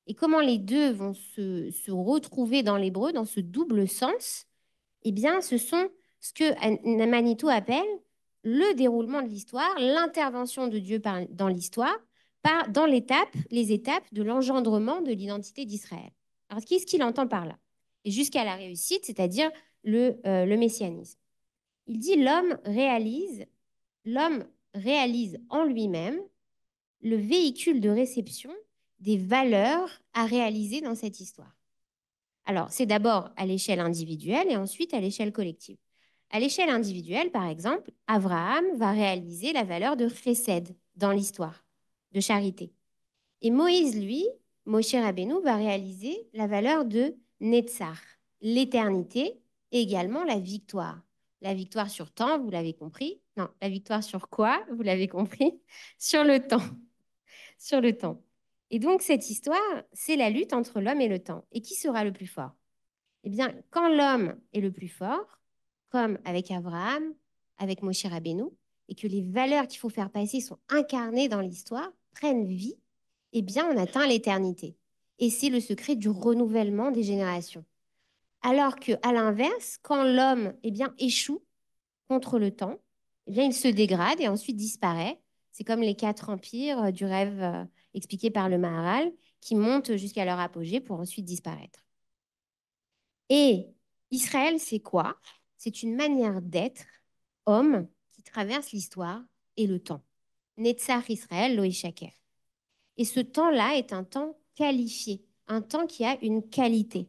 Speaker 2: Et comment les deux vont se retrouver dans l'hébreu, dans ce double sens, eh bien, ce sont ce que Manitou appelle le déroulement de l'histoire, l'intervention de Dieu dans l'histoire, dans les étapes de l'engendrement de l'identité d'Israël. Alors, qu'est-ce qu'il entend par là? Et jusqu'à la réussite, c'est-à-dire le messianisme. Il dit l'homme réalise en lui-même le véhicule de réception des valeurs à réaliser dans cette histoire. Alors, c'est d'abord à l'échelle individuelle et ensuite à l'échelle collective. À l'échelle individuelle, par exemple, Abraham va réaliser la valeur de chesed dans l'histoire, de charité. Et Moïse, lui, Moshe Rabbeinu, va réaliser la valeur de Netzach, l'éternité et également la victoire. La victoire sur temps, vous l'avez compris, Non, la victoire sur quoi? Vous l'avez compris? Sur le temps. Sur le temps. Et donc, cette histoire, c'est la lutte entre l'homme et le temps. Et qui sera le plus fort? Eh bien, quand l'homme est le plus fort, comme avec Abraham, avec Moshe Rabbeinu, et que les valeurs qu'il faut faire passer sont incarnées dans l'histoire, prennent vie, eh bien, on atteint l'éternité. Et c'est le secret du renouvellement des générations. Alors que, à l'inverse, quand l'homme, eh bien, échoue contre le temps, eh bien, il se dégrade et ensuite disparaît. C'est comme les quatre empires du rêve expliqué par le Maharal, qui montent jusqu'à leur apogée pour ensuite disparaître. Et Israël, c'est quoi? C'est une manière d'être homme qui traverse l'histoire et le temps. Netzach Israël, Lo Shaker. Et ce temps-là est un temps qualifié, un temps qui a une qualité.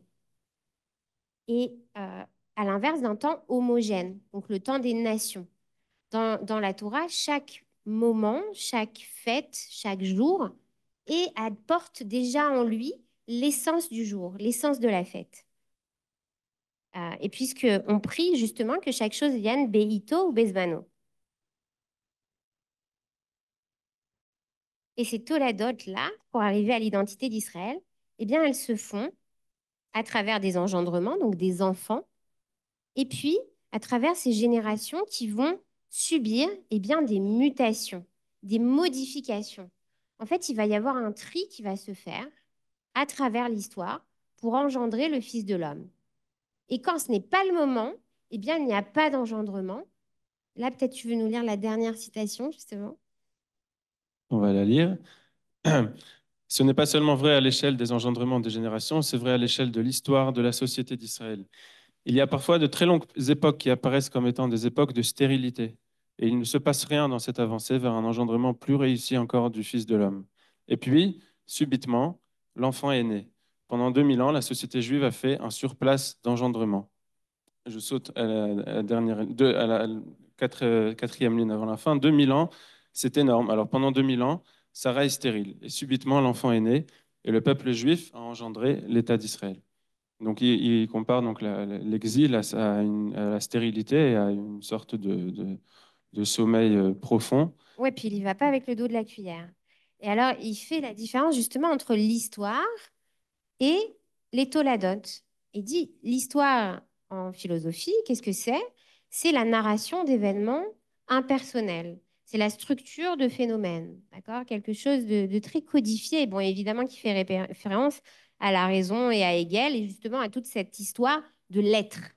Speaker 2: Et à l'inverse d'un temps homogène, donc le temps des nations. Dans la Torah, chaque moment, chaque fête, chaque jour, et apporte déjà en lui l'essence du jour, l'essence de la fête. Et puisqu'on prie justement que chaque chose vienne Beito ou Bezmano. Et ces Toladot-là, pour arriver à l'identité d'Israël, eh bien, elles se font à travers des engendrements, donc des enfants, et puis à travers ces générations qui vont subir eh bien, des mutations, des modifications. En fait, il va y avoir un tri qui va se faire à travers l'histoire pour engendrer le Fils de l'homme. Et quand ce n'est pas le moment, eh bien, il n'y a pas d'engendrement. Là, peut-être tu veux nous lire la dernière citation, justement.
Speaker 1: On va la lire. Ce n'est pas seulement vrai à l'échelle des engendrements des générations, c'est vrai à l'échelle de l'histoire de la société d'Israël. Il y a parfois de très longues époques qui apparaissent comme étant des époques de stérilité. Et il ne se passe rien dans cette avancée vers un engendrement plus réussi encore du Fils de l'homme. Et puis, subitement, l'enfant est né. Pendant 2000 ans, la société juive a fait un surplace d'engendrement. Je saute à la dernière, à la quatrième ligne avant la fin. 2000 ans, c'est énorme. Alors pendant 2000 ans, Sarah est stérile. Et subitement, l'enfant est né. Et le peuple juif a engendré l'État d'Israël. Donc, il compare donc l'exil à la stérilité et à une sorte de sommeil profond.
Speaker 2: Ouais, puis il y va pas avec le dos de la cuillère. Et alors, il fait la différence justement entre l'histoire et les toladotes. Il dit l'histoire en philosophie, qu'est-ce que c'est? C'est la narration d'événements impersonnels. C'est la structure de phénomènes, d'accord? Quelque chose de très codifié, bon, évidemment, qui fait référence à la raison et à Hegel et justement à toute cette histoire de l'être.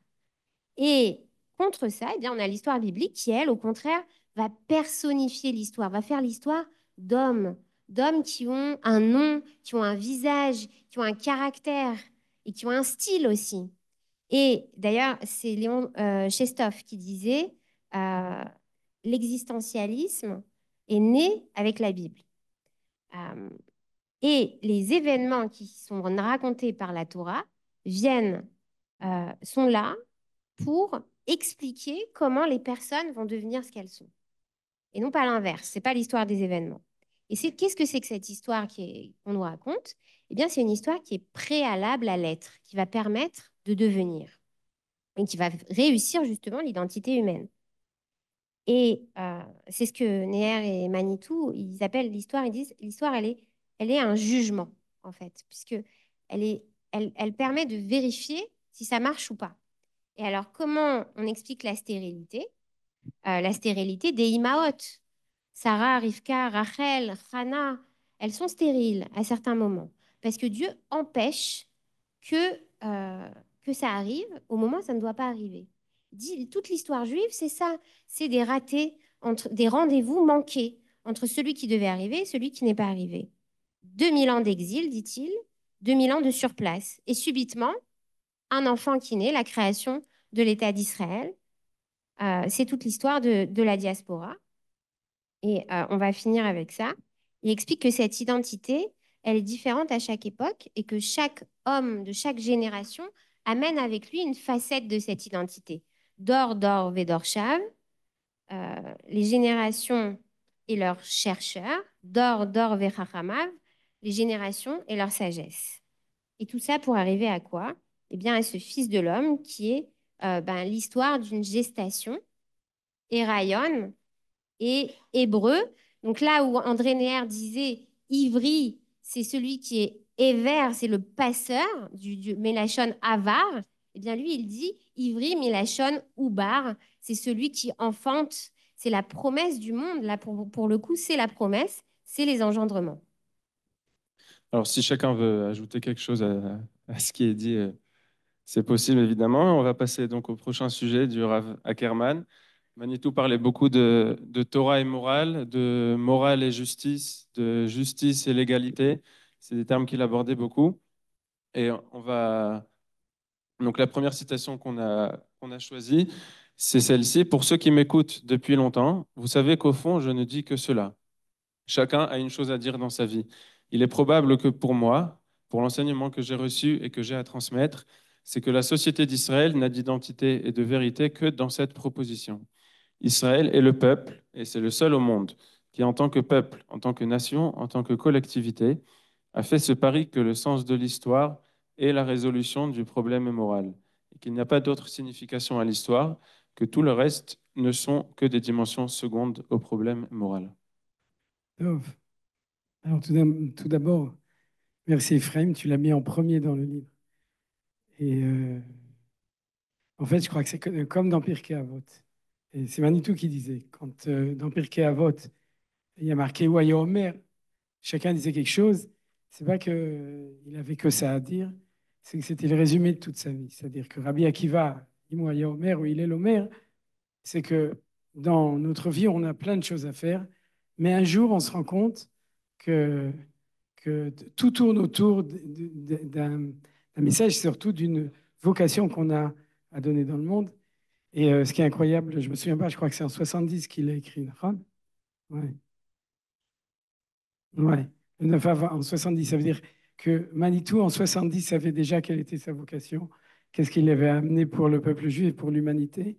Speaker 2: Et contre ça, eh bien, on a l'histoire biblique qui, elle, au contraire, va personnifier l'histoire, va faire l'histoire d'hommes, d'hommes qui ont un nom, qui ont un visage, qui ont un caractère et qui ont un style aussi. Et d'ailleurs, c'est Léon Chestov qui disait l'existentialisme est né avec la Bible. Euh, et les événements qui sont racontés par la Torah sont là pour expliquer comment les personnes vont devenir ce qu'elles sont. Et non pas l'inverse, c'est pas l'histoire des événements. Et qu'est-ce que c'est que cette histoire qu'on nous raconte? Eh bien, c'est une histoire qui est préalable à l'être, qui va permettre de devenir et qui va réussir justement l'identité humaine. Et c'est ce que Neher et Manitou, ils appellent l'histoire, ils disent l'histoire, elle est un jugement, en fait, puisque elle permet de vérifier si ça marche ou pas. Et alors, comment on explique la stérilité? La stérilité des Imaot. Sarah, Rivka, Rachel, Hannah, elles sont stériles à certains moments. Parce que Dieu empêche que, que ça arrive au moment où ça ne doit pas arriver. Toute l'histoire juive, c'est ça. C'est des ratés, des rendez-vous manqués entre celui qui devait arriver et celui qui n'est pas arrivé. 2000 ans d'exil, dit-il, 2000 ans de surplace. Et subitement, un enfant qui naît, la création de l'État d'Israël. C'est toute l'histoire de la diaspora. Et on va finir avec ça. Il explique que cette identité, elle est différente à chaque époque et que chaque homme de chaque génération amène avec lui une facette de cette identité. Dor, Dor, Vedor, Shav, les générations et leurs chercheurs. Dor, Dor, Vechachamav, les générations et leur sagesse. Et tout ça pour arriver à quoi? Eh bien, à ce Fils de l'homme qui est l'histoire d'une gestation. Et Rayon, et hébreu. Donc là où André Neher disait Ivri, c'est celui qui est Ever, c'est le passeur du Mélachon Avar. Eh bien lui, il dit Ivri, Mélachon Ubar, c'est celui qui enfante. C'est la promesse du monde. Là, pour le coup, c'est la promesse, c'est les engendrements.
Speaker 1: Alors, si chacun veut ajouter quelque chose à ce qui est dit, c'est possible, évidemment. On va passer donc au prochain sujet du Rav Ackerman. Manitou parlait beaucoup de Torah et morale, de morale et justice, de justice et légalité. C'est des termes qu'il abordait beaucoup. Et on va. Donc, la première citation qu'on a choisie, c'est celle-ci. Pour ceux qui m'écoutent depuis longtemps, vous savez qu'au fond, je ne dis que cela. Chacun a une chose à dire dans sa vie. Il est probable que pour moi, pour l'enseignement que j'ai reçu et que j'ai à transmettre, c'est que la société d'Israël n'a d'identité et de vérité que dans cette proposition. Israël est le peuple, et c'est le seul au monde, qui en tant que peuple, en tant que nation, en tant que collectivité, a fait ce pari que le sens de l'histoire est la résolution du problème moral, et qu'il n'y a pas d'autre signification à l'histoire, que tout le reste ne sont que des dimensions secondes au problème moral.
Speaker 5: Tov. Alors, tout d'abord, merci Ephraim, tu l'as mis en premier dans le livre. Et en fait, je crois que c'est comme dans Pirkei Avot. Et c'est Manitou qui disait, quand dans Pirkei Avot, il y a marqué Wayomer, chacun disait quelque chose, c'est pas qu'il avait que ça à dire, c'est que c'était le résumé de toute sa vie. C'est-à-dire que Rabbi Akiva, il Wayomer, ou il est l'Omer, c'est que dans notre vie, on a plein de choses à faire, mais un jour, on se rend compte que, que tout tourne autour d'un message, surtout d'une vocation qu'on a à donner dans le monde. Et ce qui est incroyable, je me souviens pas, je crois que c'est en 70 qu'il a écrit. Ouais. Ouais. Le 9 avril en 70, ça veut dire que Manitou, en 70, savait déjà quelle était sa vocation, qu'est-ce qu'il avait amené pour le peuple juif et pour l'humanité.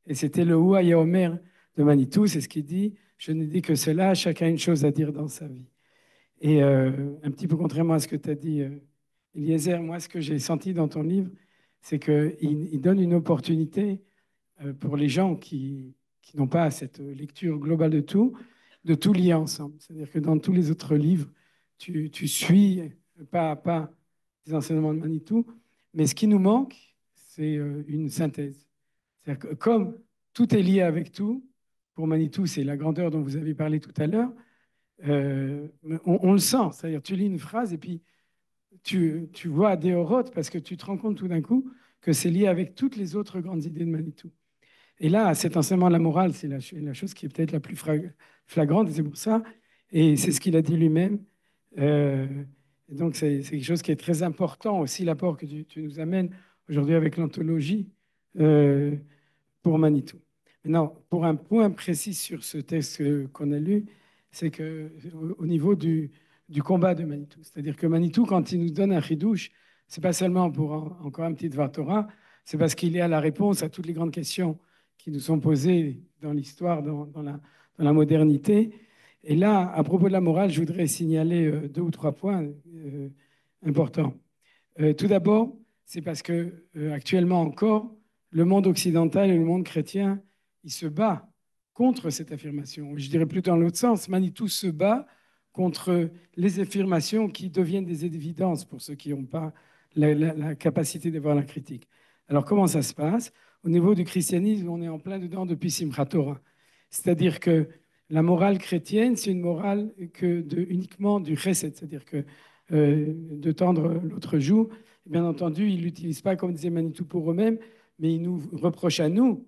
Speaker 5: Et c'était le Ouaya Omer de Manitou, c'est ce qu'il dit. Je ne dis que cela, chacun a une chose à dire dans sa vie. Et un petit peu contrairement à ce que tu as dit, Eliezer, moi, ce que j'ai senti dans ton livre, c'est qu'il donne une opportunité pour les gens qui n'ont pas cette lecture globale de tout lier ensemble. C'est-à-dire que dans tous les autres livres, tu suis pas à pas les enseignements de Manitou, mais ce qui nous manque, c'est une synthèse. C'est-à-dire que comme tout est lié avec tout, pour Manitou, c'est la grandeur dont vous avez parlé tout à l'heure, on le sent. C'est-à-dire tu lis une phrase et puis tu vois des orotes parce que tu te rends compte tout d'un coup que c'est lié avec toutes les autres grandes idées de Manitou. Et là, cet enseignement de la morale, c'est la chose qui est peut-être la plus flagrante, et c'est pour ça, et c'est ce qu'il a dit lui-même. Euh, et donc, c'est quelque chose qui est très important aussi, l'apport que tu nous amènes aujourd'hui avec l'anthologie euh, pour Manitou. Maintenant, pour un point précis sur ce texte qu'on a lu, c'est qu'au niveau du combat de Manitou, c'est-à-dire que Manitou, quand il nous donne un chidouche, c'est pas seulement pour encore un petit Dvar Torah, c'est parce qu'il est à la réponse à toutes les grandes questions qui nous sont posées dans l'histoire, dans la modernité. Et là, à propos de la morale, je voudrais signaler deux ou trois points importants. Tout d'abord, c'est parce que actuellement encore, le monde occidental et le monde chrétien, il se bat contre cette affirmation. Je dirais plutôt dans l'autre sens. Manitou se bat contre les affirmations qui deviennent des évidences pour ceux qui n'ont pas la capacité de voir la critique. Alors comment ça se passe? Au niveau du christianisme, on est en plein dedans depuis Simchat Torah. C'est-à-dire que la morale chrétienne, c'est une morale uniquement du chesed, c'est-à-dire que de tendre l'autre joue. Bien entendu, ils ne l'utilisent pas comme disait Manitou pour eux-mêmes, mais ils nous reprochent à nous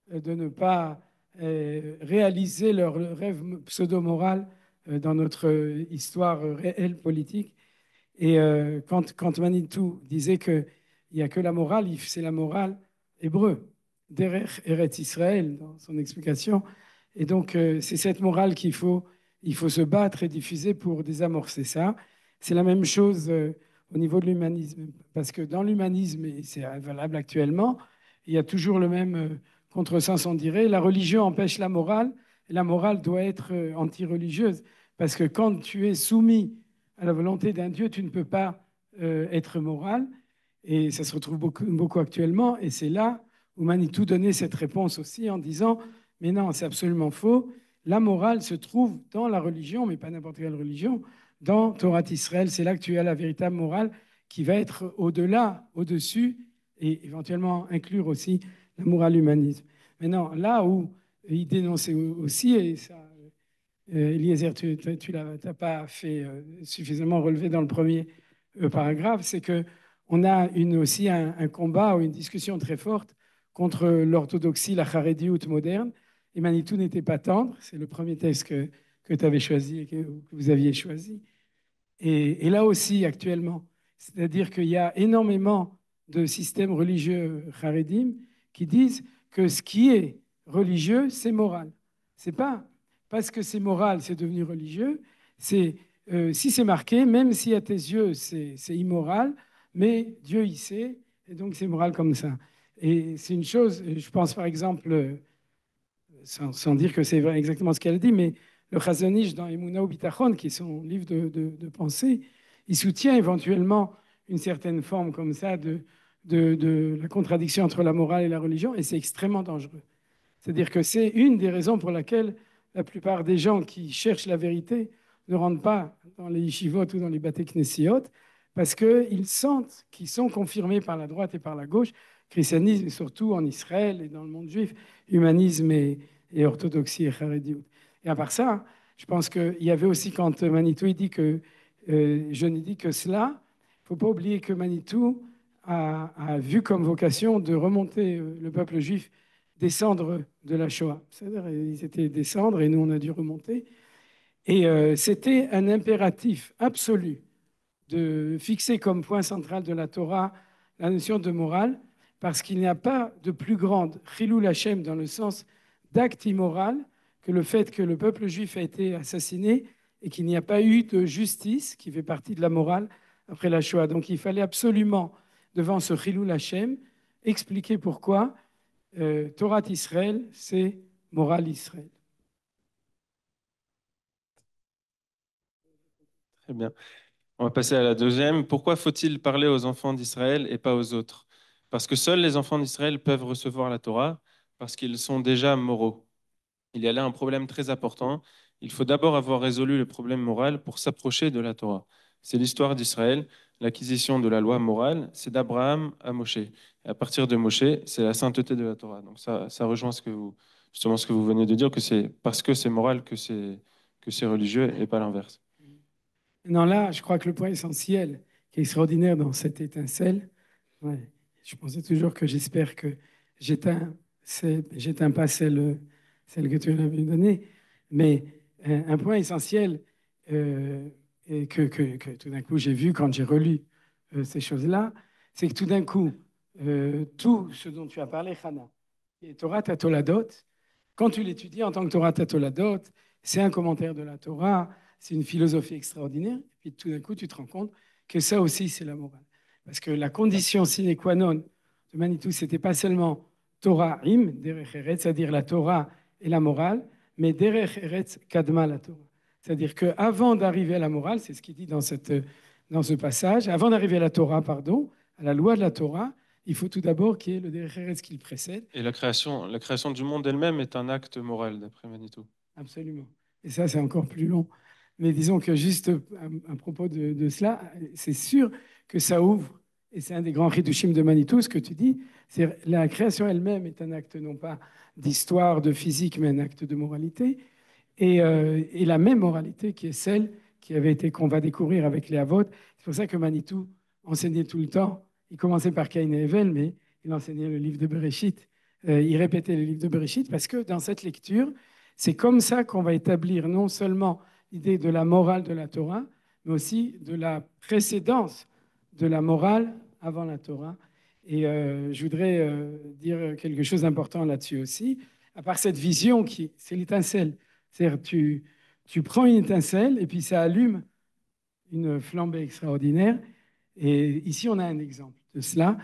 Speaker 5: de ne pas réaliser leur rêve pseudo-moral dans notre histoire réelle politique. Et quand Manitou disait qu'il n'y a que la morale, c'est la morale hébreu, derech Eretz Israël, dans son explication. Et donc, c'est cette morale il faut se battre et diffuser pour désamorcer ça. C'est la même chose au niveau de l'humanisme, parce que dans l'humanisme, et c'est valable actuellement, il y a toujours le même contresens, on dirait. La religion empêche la morale, et la morale doit être anti-religieuse, parce que quand tu es soumis à la volonté d'un Dieu, tu ne peux pas être moral. Et ça se retrouve beaucoup actuellement. Et c'est là où Manitou donnait cette réponse aussi en disant, mais non, c'est absolument faux. la morale se trouve dans la religion, mais pas n'importe quelle religion, dans Torah Israël. C'est là que tu as la véritable morale qui va être au-delà, au-dessus, et éventuellement inclure aussi la morale humanisme. Maintenant, là où il dénonçait aussi, et ça, Eliezer, tu n'as pas fait suffisamment relevé dans le premier paragraphe, c'est qu'on a aussi un combat ou une discussion très forte contre l'orthodoxie, la charédioute moderne. Et Manitou n'était pas tendre, c'est le premier texte que tu avais choisi et que vous aviez choisi. Et là aussi, actuellement, c'est-à-dire qu'il y a énormément de systèmes religieux charédim qui disent que ce qui est religieux, c'est moral. C'est pas parce que c'est moral, c'est devenu religieux. C'est si c'est marqué, même si à tes yeux c'est immoral, mais Dieu y sait, et donc c'est moral comme ça. Et c'est une chose, je pense par exemple, sans dire que c'est exactement ce qu'elle dit, mais le Chazon Ish dans Emouna ou Bitachon, qui est son livre de pensée, il soutient éventuellement une certaine forme comme ça de la contradiction entre la morale et la religion, et c'est extrêmement dangereux. C'est-à-dire que c'est une des raisons pour laquelle la plupart des gens qui cherchent la vérité ne rentrent pas dans les yeshivot ou dans les baté knessiot, parce qu'ils sentent qu'ils sont confirmés par la droite et par la gauche, christianisme, et surtout en Israël et dans le monde juif, humanisme et orthodoxie et charédiout. Et à part ça, je pense qu'il y avait aussi quand Manitou dit que je n'ai dit que cela, il ne faut pas oublier que Manitou a vu comme vocation de remonter le peuple juif, descendre de la Shoah. C'est-à-dire ils étaient descendre et nous on a dû remonter. Et c'était un impératif absolu de fixer comme point central de la Torah la notion de morale, parce qu'il n'y a pas de plus grande chilul Hashem dans le sens d'acte immoral que le fait que le peuple juif a été assassiné et qu'il n'y a pas eu de justice, qui fait partie de la morale, après la Shoah. Donc il fallait absolument, devant ce chilul Hashem, expliquer pourquoi Torah Israël, c'est morale Israël.
Speaker 1: Très bien. On va passer à la deuxième. Pourquoi faut-il parler aux enfants d'Israël et pas aux autres? Parce que seuls les enfants d'Israël peuvent recevoir la Torah, parce qu'ils sont déjà moraux. Il y a là un problème très important. Il faut d'abord avoir résolu le problème moral pour s'approcher de la Torah. C'est l'histoire d'Israël. L'acquisition de la loi morale, c'est d'Abraham à Moshe. Et à partir de Moshe, c'est la sainteté de la Torah. Donc ça rejoint justement ce que vous venez de dire, que c'est parce que c'est moral que c'est religieux et pas l'inverse.
Speaker 5: Non, là, je crois que le point essentiel qui est extraordinaire dans cette étincelle, ouais, je pensais toujours que j'espère que j'éteins pas celle que tu m'avais donnée, mais un point essentiel et que tout d'un coup j'ai vu quand j'ai relu ces choses-là, c'est que tout d'un coup, tout ce dont tu as parlé, Hannah, et Torah Tatoladot, quand tu l'étudies en tant que Torah Tatoladot, c'est un commentaire de la Torah, c'est une philosophie extraordinaire. Et puis tout d'un coup, tu te rends compte que ça aussi, c'est la morale. Parce que la condition sine qua non de Manitou, ce n'était pas seulement Torah im, derech eretz, c'est-à-dire la Torah et la morale, mais derech eretz kadma la Torah. C'est-à-dire qu'avant d'arriver à la morale, c'est ce qu'il dit dans ce passage, avant d'arriver à la Torah, pardon, à la loi de la Torah, il faut tout d'abord qu'il y ait le derech eretz qui le précède.
Speaker 1: Et la création du monde elle-même est un acte moral, d'après Manitou.
Speaker 5: Absolument. Et ça, c'est encore plus long. Mais disons que juste à propos de cela, c'est sûr que ça ouvre, et c'est un des grands chidushim de Manitou, ce que tu dis, c'est la création elle-même est un acte non pas d'histoire, de physique, mais un acte de moralité. Et la même moralité qui est celle qu'on va découvrir avec les Avot. C'est pour ça que Manitou enseignait tout le temps. Il commençait par Caïn et Hevel, mais il enseignait le livre de Bereshit. Il répétait le livre de Bereshit parce que dans cette lecture, c'est comme ça qu'on va établir non seulement l'idée de la morale de la Torah, mais aussi de la précédence de la morale avant la Torah. Et je voudrais dire quelque chose d'important là-dessus aussi. À part cette vision c'est l'étincelle. C'est-à-dire tu prends une étincelle et puis ça allume une flambée extraordinaire. Et ici, on a un exemple de cela.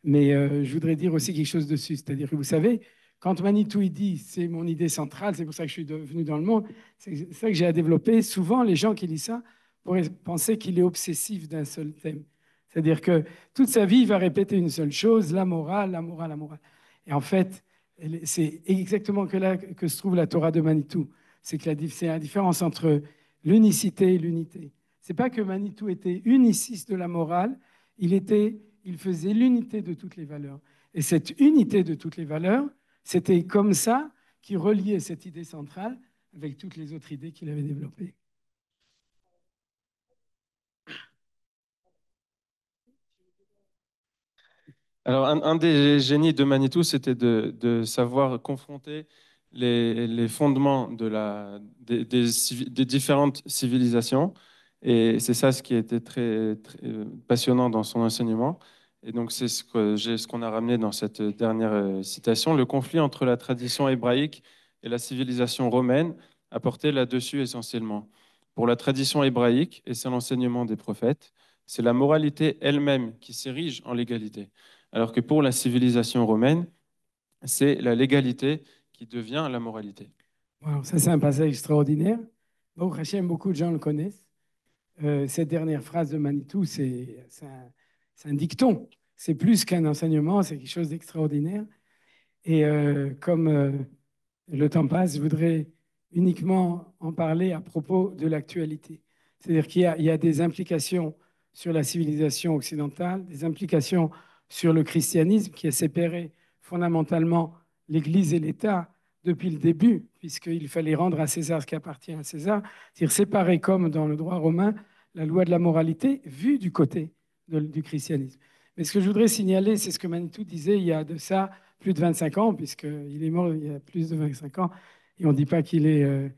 Speaker 5: Mais je voudrais dire aussi quelque chose dessus. C'est-à-dire que vous savez, quand Manitou dit c'est mon idée centrale, c'est pour ça que je suis venu dans le monde, c'est ça que j'ai à développer. Souvent, les gens qui lisent ça pourraient penser qu'il est obsessif d'un seul thème. C'est-à-dire que toute sa vie, il va répéter une seule chose, la morale, la morale, la morale. Et en fait, c'est exactement que là que se trouve la Torah de Manitou. c'est la différence entre l'unicité et l'unité. C'est pas que Manitou était uniciste de la morale, il faisait l'unité de toutes les valeurs. Et cette unité de toutes les valeurs, c'était comme ça qu'il reliait cette idée centrale avec toutes les autres idées qu'il avait développées.
Speaker 1: Alors, un des génies de Manitou, c'était de savoir confronter les fondements des différentes civilisations. Et c'est ça ce qui était très passionnant dans son enseignement. Et donc, c'est ce qu'on a ramené dans cette dernière citation. Le conflit entre la tradition hébraïque et la civilisation romaine a porté là-dessus essentiellement. Pour la tradition hébraïque, et c'est l'enseignement des prophètes, c'est la moralité elle-même qui s'érige en légalité. Alors que pour la civilisation romaine, c'est la légalité qui devient la moralité.
Speaker 5: Wow, ça, c'est un passage extraordinaire. Baruch Hashem, beaucoup de gens le connaissent. Cette dernière phrase de Manitou, c'est un dicton. C'est plus qu'un enseignement, c'est quelque chose d'extraordinaire. Et comme le temps passe, je voudrais uniquement en parler à propos de l'actualité. C'est-à-dire qu'il y a des implications sur la civilisation occidentale, des implications sur le christianisme qui a séparé fondamentalement l'Église et l'État depuis le début, puisqu'il fallait rendre à César ce qui appartient à César, c'est-à-dire séparer comme dans le droit romain la loi de la moralité vue du côté du christianisme. Mais ce que je voudrais signaler, c'est ce que Manitou disait il y a de ça plus de 25 ans, puisqu'il est mort il y a plus de 25 ans, et on ne dit pas qu'il est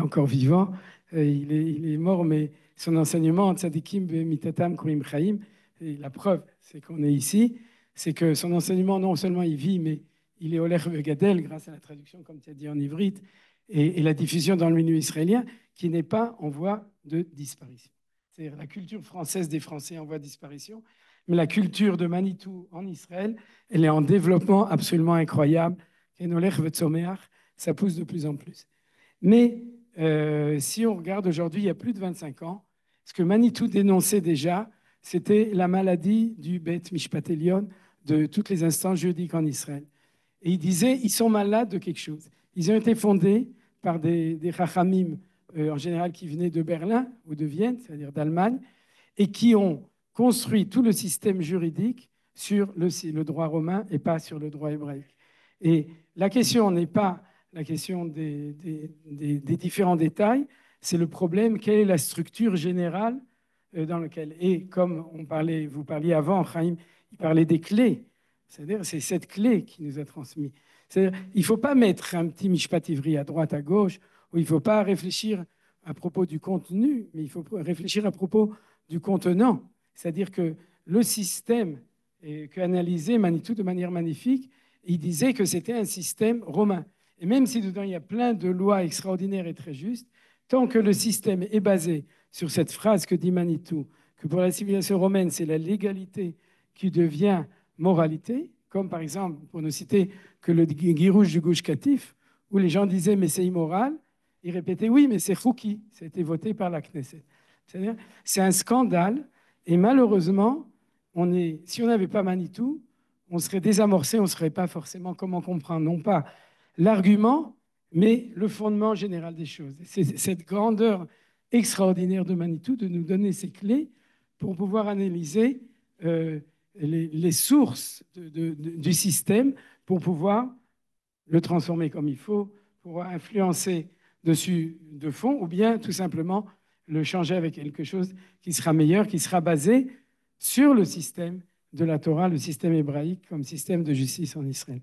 Speaker 5: encore vivant. Il est mort, mais son enseignement, Tzadikim Mitatam Kurim Chaim, et la preuve, c'est qu'on est ici, c'est que son enseignement, non seulement il vit, mais il est Oler Vegadel, grâce à la traduction, comme tu as dit en ivrite, et la diffusion dans le milieu israélien, qui n'est pas en voie de disparition. C'est-à-dire la culture française des Français en voie de disparition, mais la culture de Manitou en Israël, elle est en développement absolument incroyable. Ça pousse de plus en plus. Mais si on regarde aujourd'hui, il y a plus de 25 ans, ce que Manitou dénonçait déjà, c'était la maladie du Beth Mishpat Elyon, de toutes les instances juridiques en Israël. Et il disait, ils sont malades de quelque chose. Ils ont été fondés par des Chachamim, en général qui venaient de Berlin ou de Vienne, c'est-à-dire d'Allemagne, et qui ont construit tout le système juridique sur le droit romain et pas sur le droit hébraïque. Et la question n'est pas la question des différents détails, c'est le problème, quelle est la structure générale dans laquelle. Et comme vous parliez avant, Chaim, il parlait des clés. C'est-à-dire, c'est cette clé qui nous a transmis. C'est-à-dire, il ne faut pas mettre un petit mishpat ivri à droite, à gauche, ou il ne faut pas réfléchir à propos du contenu, mais il faut réfléchir à propos du contenant. C'est-à-dire que le système qu'analysait Manitou de manière magnifique, il disait que c'était un système romain. Et même si dedans il y a plein de lois extraordinaires et très justes, tant que le système est basé sur cette phrase que dit Manitou, que pour la civilisation romaine, c'est la légalité qui devient moralité, comme par exemple, pour ne citer que le Girouche du Gush Katif, où les gens disaient mais c'est immoral, ils répétaient oui, mais c'est Chouki, ça a été voté par la Knesset. C'est-à-dire, c'est un scandale, et malheureusement, si on n'avait pas Manitou, on serait désamorcé, on ne saurait pas forcément comment comprendre, non pas l'argument, mais le fondement général des choses. C'est cette grandeur extraordinaire de Manitou de nous donner ces clés pour pouvoir analyser les sources du système, pour pouvoir le transformer comme il faut, pour influencer dessus de fond, ou bien tout simplement le changer avec quelque chose qui sera meilleur, qui sera basé sur le système de la Torah, le système hébraïque comme système de justice en Israël.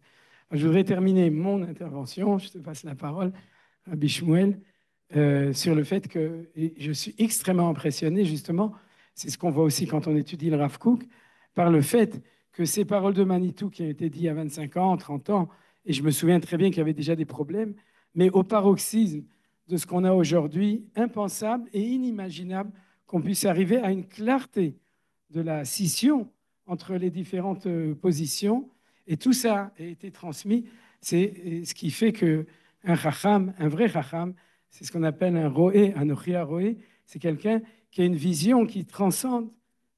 Speaker 5: Je voudrais terminer mon intervention, je te passe la parole, Rabbi Shmuel, sur le fait que je suis extrêmement impressionné, justement, c'est ce qu'on voit aussi quand on étudie le Rav Kook, par le fait que ces paroles de Manitou qui ont été dites il y a 25 ans, 30 ans, et je me souviens très bien qu'il y avait déjà des problèmes, mais au paroxysme de ce qu'on a aujourd'hui, impensable et inimaginable qu'on puisse arriver à une clarté de la scission entre les différentes positions. Et tout ça a été transmis. C'est ce qui fait qu'un chacham, un vrai chacham, c'est ce qu'on appelle un roé, un ochia roé, c'est quelqu'un qui a une vision qui transcende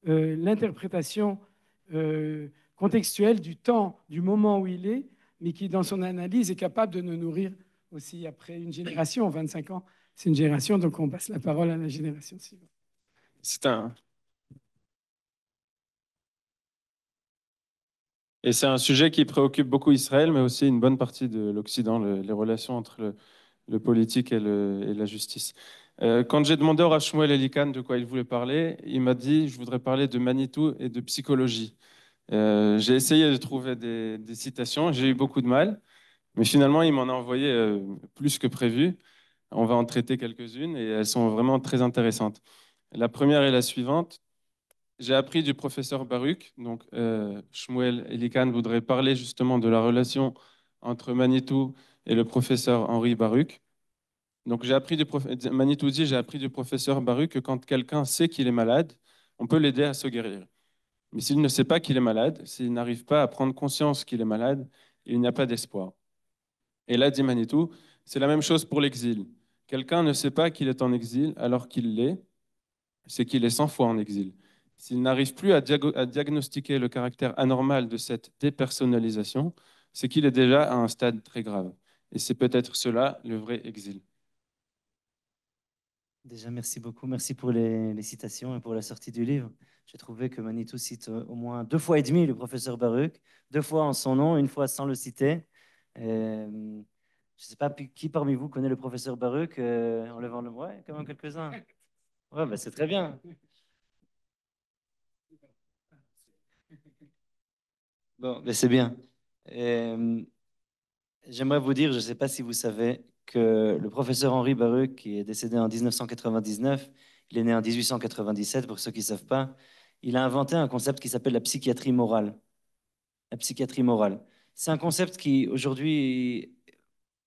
Speaker 5: l'interprétation contextuelle du temps, du moment où il est, mais qui, dans son analyse, est capable de nous nourrir aussi après une génération, 25 ans, c'est une génération, donc on passe la parole à la génération suivante.
Speaker 1: C'est un... Et c'est un sujet qui préoccupe beaucoup Israël, mais aussi une bonne partie de l'Occident, les relations entre le politique et la justice. Quand j'ai demandé au Rav Shmuel Elikan de quoi il voulait parler, il m'a dit, je voudrais parler de Manitou et de psychologie. J'ai essayé de trouver des citations, j'ai eu beaucoup de mal, mais finalement, il m'en a envoyé plus que prévu. On va en traiter quelques-unes et elles sont vraiment très intéressantes. La première est la suivante. J'ai appris du professeur Baruch, donc Shmuel Elikan voudrait parler justement de la relation entre Manitou et le professeur Henri Baruch. Donc Manitou dit, j'ai appris du professeur Baruch que quand quelqu'un sait qu'il est malade, on peut l'aider à se guérir. Mais s'il ne sait pas qu'il est malade, s'il n'arrive pas à prendre conscience qu'il est malade, il n'y a pas d'espoir. Et là, dit Manitou, c'est la même chose pour l'exil. Quelqu'un ne sait pas qu'il est en exil alors qu'il l'est, c'est qu'il est 100 fois en exil. S'il n'arrive plus à diagnostiquer le caractère anormal de cette dépersonnalisation, c'est qu'il est déjà à un stade très grave. Et c'est peut-être cela le vrai exil.
Speaker 3: Déjà, merci beaucoup. Merci pour les citations et pour la sortie du livre. J'ai trouvé que Manitou cite au moins 2 fois et demi le professeur Baruch, 2 fois en son nom, 1 fois sans le citer. Je ne sais pas qui parmi vous connaît le professeur Baruch en levant le bras. Ouais, quand même quelques-uns. Ouais, bah, c'est très bien. Bon, mais c'est bien. Euh, J'aimerais vous dire, je ne sais pas si vous savez, que le professeur Henri Baruch, qui est décédé en 1999, il est né en 1897, pour ceux qui ne savent pas, il a inventé un concept qui s'appelle la psychiatrie morale. La psychiatrie morale. C'est un concept qui, aujourd'hui,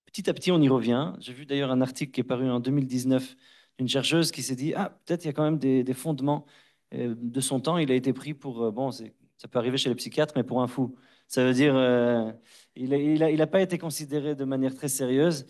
Speaker 3: petit à petit, on y revient. J'ai vu d'ailleurs un article qui est paru en 2019 d'une chercheuse qui s'est dit, ah, peut-être il y a quand même des fondements de son temps. Il a été pris pour, bon, ça peut arriver chez les psychiatres, mais pour un fou. Ça veut dire, il a pas été considéré de manière très sérieuse,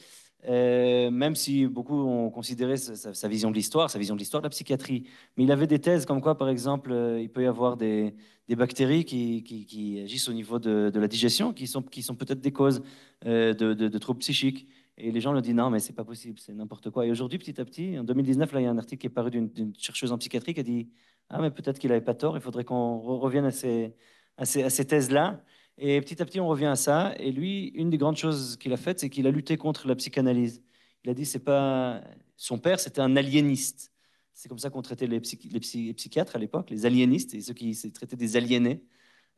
Speaker 3: même si beaucoup ont considéré sa vision de l'histoire, sa vision de l'histoire de la psychiatrie. Mais il avait des thèses comme quoi, par exemple, il peut y avoir des bactéries qui agissent au niveau de la digestion, qui sont peut-être des causes de troubles psychiques. Et les gens le disent non, mais c'est pas possible, c'est n'importe quoi. Et aujourd'hui, petit à petit, en 2019, là, il y a un article qui est paru d'une chercheuse en psychiatrie qui a dit ah, mais peut-être qu'il n'avait pas tort, il faudrait qu'on revienne à ces thèses-là. Et petit à petit, on revient à ça. Et lui, une des grandes choses qu'il a faites, c'est qu'il a lutté contre la psychanalyse. Il a dit c'est pas. Son père, c'était un aliéniste. C'est comme ça qu'on traitait les psychiatres à l'époque, les aliénistes, et ceux qui traitaient des aliénés.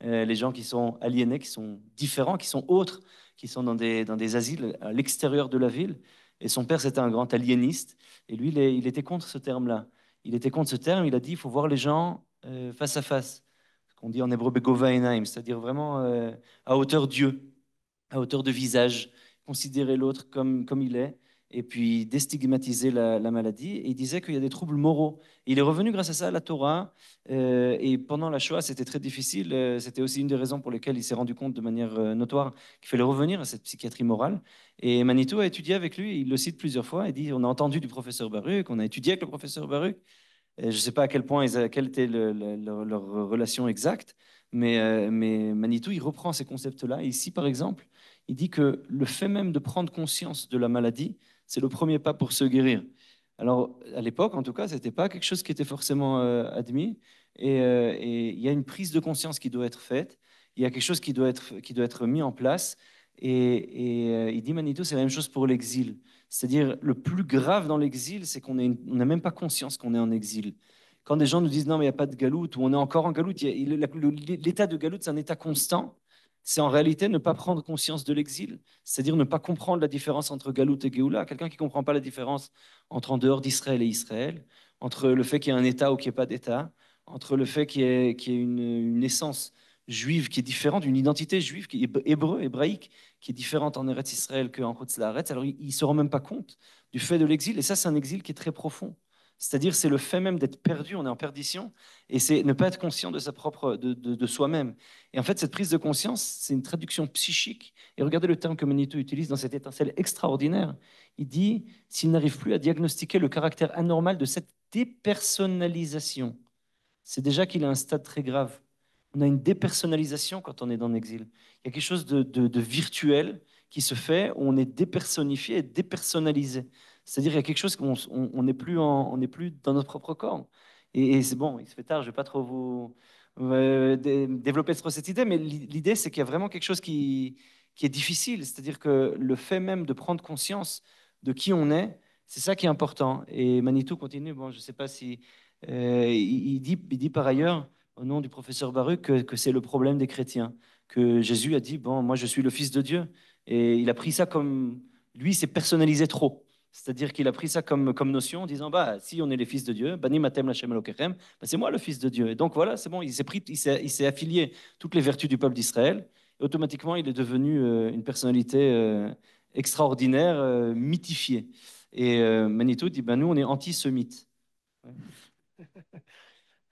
Speaker 3: Les gens qui sont aliénés, qui sont différents, qui sont autres, qui sont dans des asiles à l'extérieur de la ville. Et son père, c'était un grand aliéniste. Et lui, il était contre ce terme-là. Il était contre ce terme. Il a dit, il faut voir les gens face à face. Ce qu'on dit en hébreu, begova einaim, c'est-à-dire vraiment à hauteur Dieu, à hauteur de visage, considérer l'autre comme il est, et puis déstigmatiser la maladie. Et il disait qu'il y a des troubles moraux. Et il est revenu grâce à ça à la Torah. Et pendant la Shoah, c'était très difficile. C'était aussi une des raisons pour lesquelles il s'est rendu compte de manière notoire qu'il fallait revenir à cette psychiatrie morale. Et Manitou a étudié avec lui. Il le cite plusieurs fois. Il dit, on a entendu du professeur Baruch, on a étudié avec le professeur Baruch. Je ne sais pas à quel point quelle était leur relation exacte, mais Manitou, il reprend ces concepts-là. Ici, par exemple, il dit que le fait même de prendre conscience de la maladie, c'est le premier pas pour se guérir. Alors, à l'époque, en tout cas, ce n'était pas quelque chose qui était forcément admis. Et il y a une prise de conscience qui doit être faite. Il y a quelque chose qui doit être mis en place. Et il dit, Manitou, c'est la même chose pour l'exil. C'est-à-dire, le plus grave dans l'exil, c'est qu'on n'a même pas conscience qu'on est en exil. Quand des gens nous disent non, mais il n'y a pas de galoute, ou on est encore en galoute, l'état de galoute, c'est un état constant. C'est en réalité ne pas prendre conscience de l'exil, c'est-à-dire ne pas comprendre la différence entre galoute et Géoula. Quelqu'un qui ne comprend pas la différence entre en dehors d'Israël et Israël, entre le fait qu'il y ait un État ou qu'il n'y ait pas d'État, entre le fait qu'il y ait une essence juive qui est différente, une identité juive qui est hébraïque, qui est différente en Eretz Israël qu'en Chutz La'aretz. Alors, il ne se rend même pas compte du fait de l'exil. Et ça, c'est un exil qui est très profond. C'est-à-dire, c'est le fait même d'être perdu, on est en perdition, et c'est ne pas être conscient de de soi-même. Et en fait, cette prise de conscience, c'est une traduction psychique. Et regardez le terme que Manitou utilise dans cette étincelle extraordinaire. Il dit, s'il n'arrive plus à diagnostiquer le caractère anormal de cette dépersonnalisation, c'est déjà qu'il a un stade très grave. On a une dépersonnalisation quand on est dans l'exil. Il y a quelque chose de virtuel qui se fait où on est dépersonnifié et dépersonnalisé. C'est-à-dire qu'il y a quelque chose qu'on on n'est plus, on n'est plus dans notre propre corps. Et c'est bon, il se fait tard, je ne vais pas trop vous développer trop cette idée, mais l'idée, c'est qu'il y a vraiment quelque chose qui est difficile. C'est-à-dire que le fait même de prendre conscience de qui on est, c'est ça qui est important. Et Manitou continue, bon, je ne sais pas si... il dit par ailleurs, au nom du professeur Baruch, que c'est le problème des chrétiens, que Jésus a dit, bon, moi je suis le Fils de Dieu. Et il a pris ça comme... Lui, s'est personnalisé trop. C'est-à-dire qu'il a pris ça comme notion en disant, bah, si on est les fils de Dieu, Bani Matem Lachem Elokechem, bah, c'est moi le fils de Dieu. Et donc voilà, c'est bon, il s'est affilié toutes les vertus du peuple d'Israël. Et automatiquement, il est devenu une personnalité extraordinaire, mythifiée. Et Manitou dit, bah, nous, on est anti-sémites. Ouais.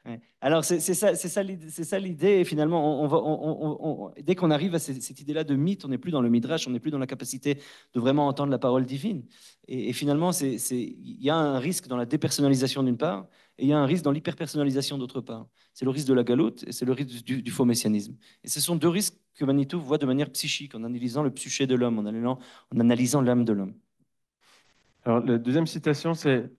Speaker 3: Ouais. Alors, c'est ça l'idée. Et finalement, dès qu'on arrive à cette idée-là de mythe, on n'est plus dans le midrash, on n'est plus dans la capacité de vraiment entendre la parole divine. Et finalement, il y a un risque dans la dépersonnalisation d'une part, et il y a un risque dans l'hyperpersonnalisation d'autre part. C'est le risque de la galoute et c'est le risque du faux messianisme. Et ce sont deux risques que Manitou voit de manière psychique, en analysant le psyché de l'homme, en analysant l'âme de l'homme.
Speaker 1: Alors, la deuxième citation, c'est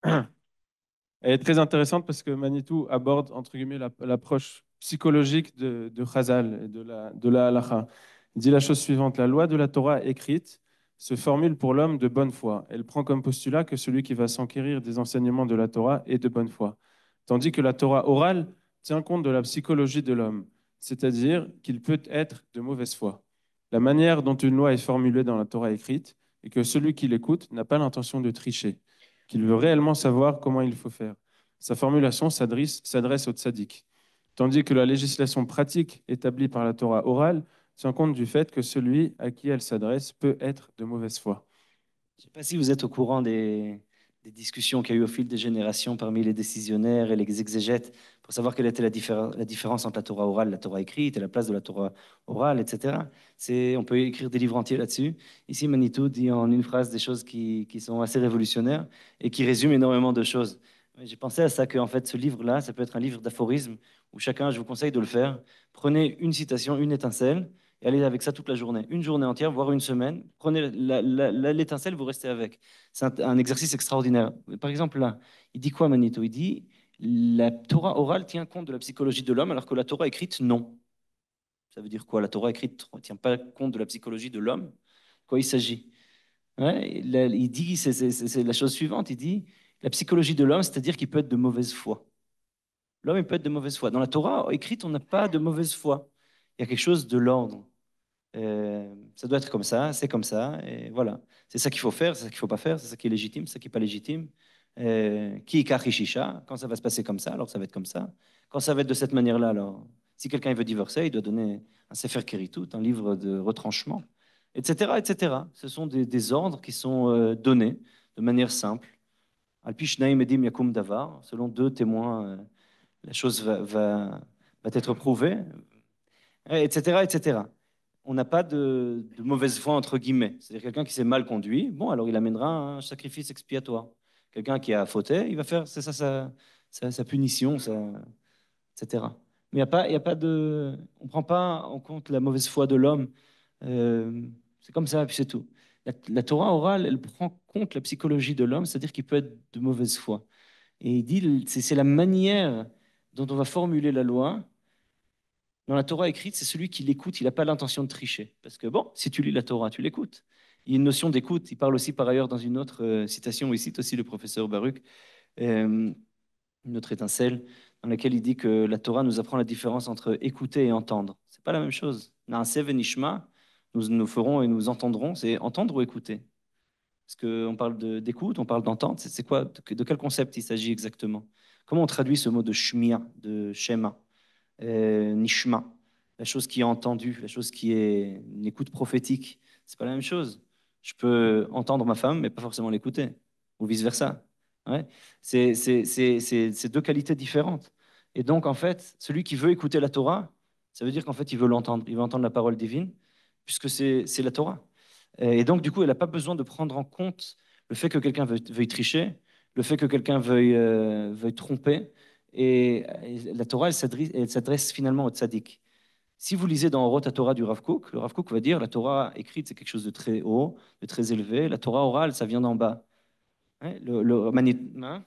Speaker 1: Elle est très intéressante parce que Manitou aborde, entre guillemets, l'approche psychologique de Chazal et de la Halacha. Il dit la chose suivante: la loi de la Torah écrite se formule pour l'homme de bonne foi. Elle prend comme postulat que celui qui va s'enquérir des enseignements de la Torah est de bonne foi. Tandis que la Torah orale tient compte de la psychologie de l'homme, c'est-à-dire qu'il peut être de mauvaise foi. La manière dont une loi est formulée dans la Torah écrite est que celui qui l'écoute n'a pas l'intention de tricher, qu'il veut réellement savoir comment il faut faire. Sa formulation s'adresse au tzaddik, tandis que la législation pratique établie par la Torah orale tient compte du fait que celui à qui elle s'adresse peut être de mauvaise foi.
Speaker 3: Je ne sais pas si vous êtes au courant des discussions qu'il y a eu au fil des générations parmi les décisionnaires et les exégètes pour savoir quelle était la différence entre la Torah orale et la Torah écrite et la place de la Torah orale, etc. On peut écrire des livres entiers là-dessus. Ici, Manitou dit en une phrase des choses qui sont assez révolutionnaires et qui résument énormément de choses. J'ai pensé à ça, qu'en fait, ce livre-là, ça peut être un livre d'aphorismes où chacun, je vous conseille de le faire. Prenez une citation, une étincelle, et allez avec ça toute la journée. Une journée entière, voire une semaine. Prenez l'étincelle, vous restez avec. C'est un exercice extraordinaire. Par exemple, là, il dit quoi, Manito? Il dit, la Torah orale tient compte de la psychologie de l'homme, alors que la Torah écrite, non. Ça veut dire quoi? La Torah écrite ne tient pas compte de la psychologie de l'homme. De quoi il s'agit? Ouais, il dit, c'est la chose suivante, il dit, la psychologie de l'homme, c'est-à-dire qu'il peut être de mauvaise foi. L'homme, il peut être de mauvaise foi. Dans la Torah écrite, on n'a pas de mauvaise foi. Il y a quelque chose de l'ordre. Ça doit être comme ça, c'est comme ça, et voilà. C'est ça qu'il faut faire, c'est ça qu'il ne faut pas faire, c'est ça qui est légitime, c'est ça qui n'est pas légitime. Qui est kachishisha, quand ça va se passer comme ça, alors ça va être comme ça. Quand ça va être de cette manière-là, alors si quelqu'un veut divorcer, il doit donner un sefer keritut, un livre de retranchement, etc., etc. Ce sont des ordres qui sont donnés de manière simple. Alpi shnaim edim yakum davar, selon deux témoins, la chose va être prouvée, etc., etc. On n'a pas de mauvaise foi, entre guillemets. C'est-à-dire quelqu'un qui s'est mal conduit, bon, alors il amènera un sacrifice expiatoire. Quelqu'un qui a fauté, il va faire sa punition, etc. Mais il y a pas de... On ne prend pas en compte la mauvaise foi de l'homme. C'est comme ça, puis c'est tout. La Torah orale, elle prend compte la psychologie de l'homme, c'est-à-dire qu'il peut être de mauvaise foi. Et il dit, c'est la manière dont on va formuler la loi. Dans la Torah écrite, c'est celui qui l'écoute, il n'a pas l'intention de tricher. Parce que bon, si tu lis la Torah, tu l'écoutes. Il y a une notion d'écoute. Il parle aussi par ailleurs dans une autre citation où il cite aussi le professeur Baruch, une autre étincelle, dans laquelle il dit que la Torah nous apprend la différence entre écouter et entendre. C'est pas la même chose. Na'aseh v'nishma, nous ferons et nous entendrons, c'est entendre ou écouter. Parce qu'on parle d'écoute, on parle d'entente. C'est quoi, de quel concept il s'agit exactement? Comment on traduit ce mot de shmia, de shema? Nishma, la chose qui est entendue, la chose qui est une écoute prophétique, c'est pas la même chose. Je peux entendre ma femme, mais pas forcément l'écouter, ou vice-versa. Ouais. C'est deux qualités différentes. Et donc, en fait, celui qui veut écouter la Torah, ça veut dire qu'en fait, il veut l'entendre. Il veut entendre la parole divine, puisque c'est la Torah. Et donc, du coup, elle n'a pas besoin de prendre en compte le fait que quelqu'un veuille tricher, le fait que quelqu'un veuille tromper. Et la Torah, elle s'adresse finalement au tzaddik. Si vous lisez dans Orot Torah du Rav Kook, le Rav Kook va dire la Torah écrite, c'est quelque chose de très haut, de très élevé. La Torah orale, ça vient d'en bas. Hein,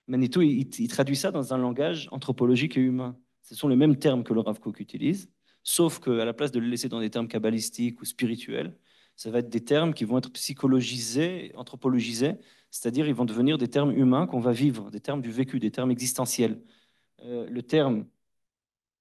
Speaker 3: Manitou, il traduit ça dans un langage anthropologique et humain. Ce sont les mêmes termes que le Rav Kook utilise, sauf qu'à la place de le laisser dans des termes kabbalistiques ou spirituels, ça va être des termes qui vont être psychologisés, anthropologisés, c'est-à-dire ils vont devenir des termes humains qu'on va vivre, des termes du vécu, des termes existentiels. Le terme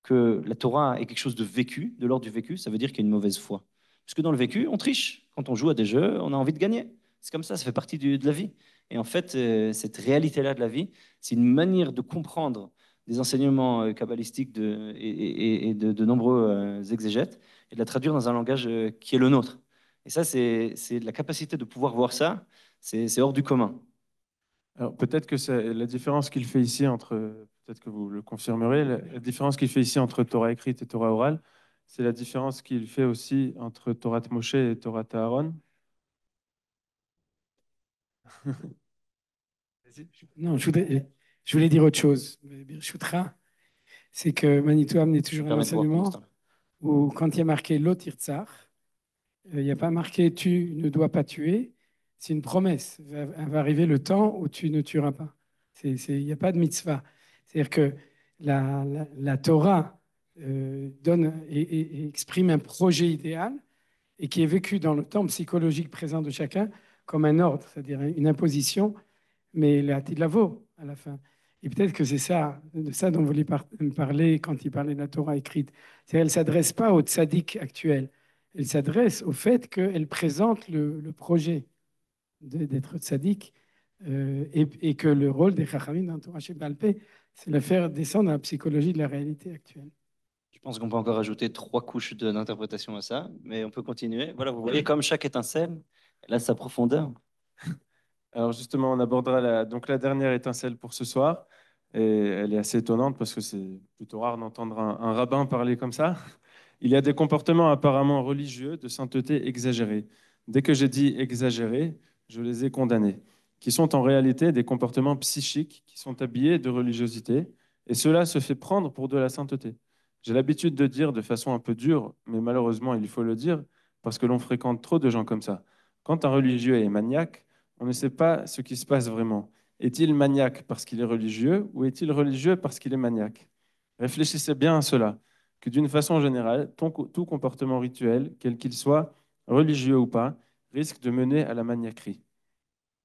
Speaker 3: que la Torah est quelque chose de vécu, de l'ordre du vécu, ça veut dire qu'il y a une mauvaise foi. Parce que dans le vécu, on triche. Quand on joue à des jeux, on a envie de gagner. C'est comme ça fait partie de la vie. Et en fait, cette réalité-là de la vie, c'est une manière de comprendre des enseignements kabbalistiques et de nombreux exégètes et de la traduire dans un langage qui est le nôtre. Et ça, c'est la capacité de pouvoir voir ça, c'est hors du commun.
Speaker 1: Alors, peut-être que c'est la différence qu'il fait ici entre, peut-être que vous le confirmerez, la différence qu'il fait ici entre Torah écrite et Torah orale, c'est la différence qu'il fait aussi entre Torah Moshe et Torah Aaron.
Speaker 5: Non, je voulais dire autre chose. Birchutra, c'est que Manitou a amené toujours un
Speaker 3: Permet de voir pendant ce
Speaker 5: enseignement
Speaker 3: temps-là.
Speaker 5: où, quand il y a marqué Lotirtsar, il n'y a pas marqué tu ne dois pas tuer. C'est une promesse. Va arriver le temps où tu ne tueras pas. Il n'y a pas de mitzvah. C'est-à-dire que la Torah donne et exprime un projet idéal et qui est vécu dans le temps psychologique présent de chacun comme un ordre, c'est-à-dire une imposition, mais la lavo à la fin. Et peut-être que c'est ça, de ça dont vous voulez parler quand il parlait de la Torah écrite. C'est qu'elle ne s'adresse pas au tzaddik actuel. Elle s'adresse au fait qu'elle présente le projet d'être tzaddik et que le rôle des chachamim dans Torah Sheba'al Peh, c'est de faire descendre dans la psychologie de la réalité actuelle.
Speaker 3: Je pense qu'on peut encore ajouter 3 couches d'interprétation à ça, mais on peut continuer. Voilà, vous voyez comme chaque étincelle, elle a sa profondeur.
Speaker 1: Alors justement, on abordera donc la dernière étincelle pour ce soir. Et elle est assez étonnante parce que c'est plutôt rare d'entendre un rabbin parler comme ça. Il y a des comportements apparemment religieux de sainteté exagérés. Dès que j'ai dit exagérés, je les ai condamnés, qui sont en réalité des comportements psychiques qui sont habillés de religiosité, et cela se fait prendre pour de la sainteté. J'ai l'habitude de dire de façon un peu dure, mais malheureusement il faut le dire, parce que l'on fréquente trop de gens comme ça. Quand un religieux est maniaque, on ne sait pas ce qui se passe vraiment. Est-il maniaque parce qu'il est religieux ou est-il religieux parce qu'il est maniaque? Réfléchissez bien à cela, que d'une façon générale, tout comportement rituel, quel qu'il soit, religieux ou pas, risque de mener à la maniaquerie.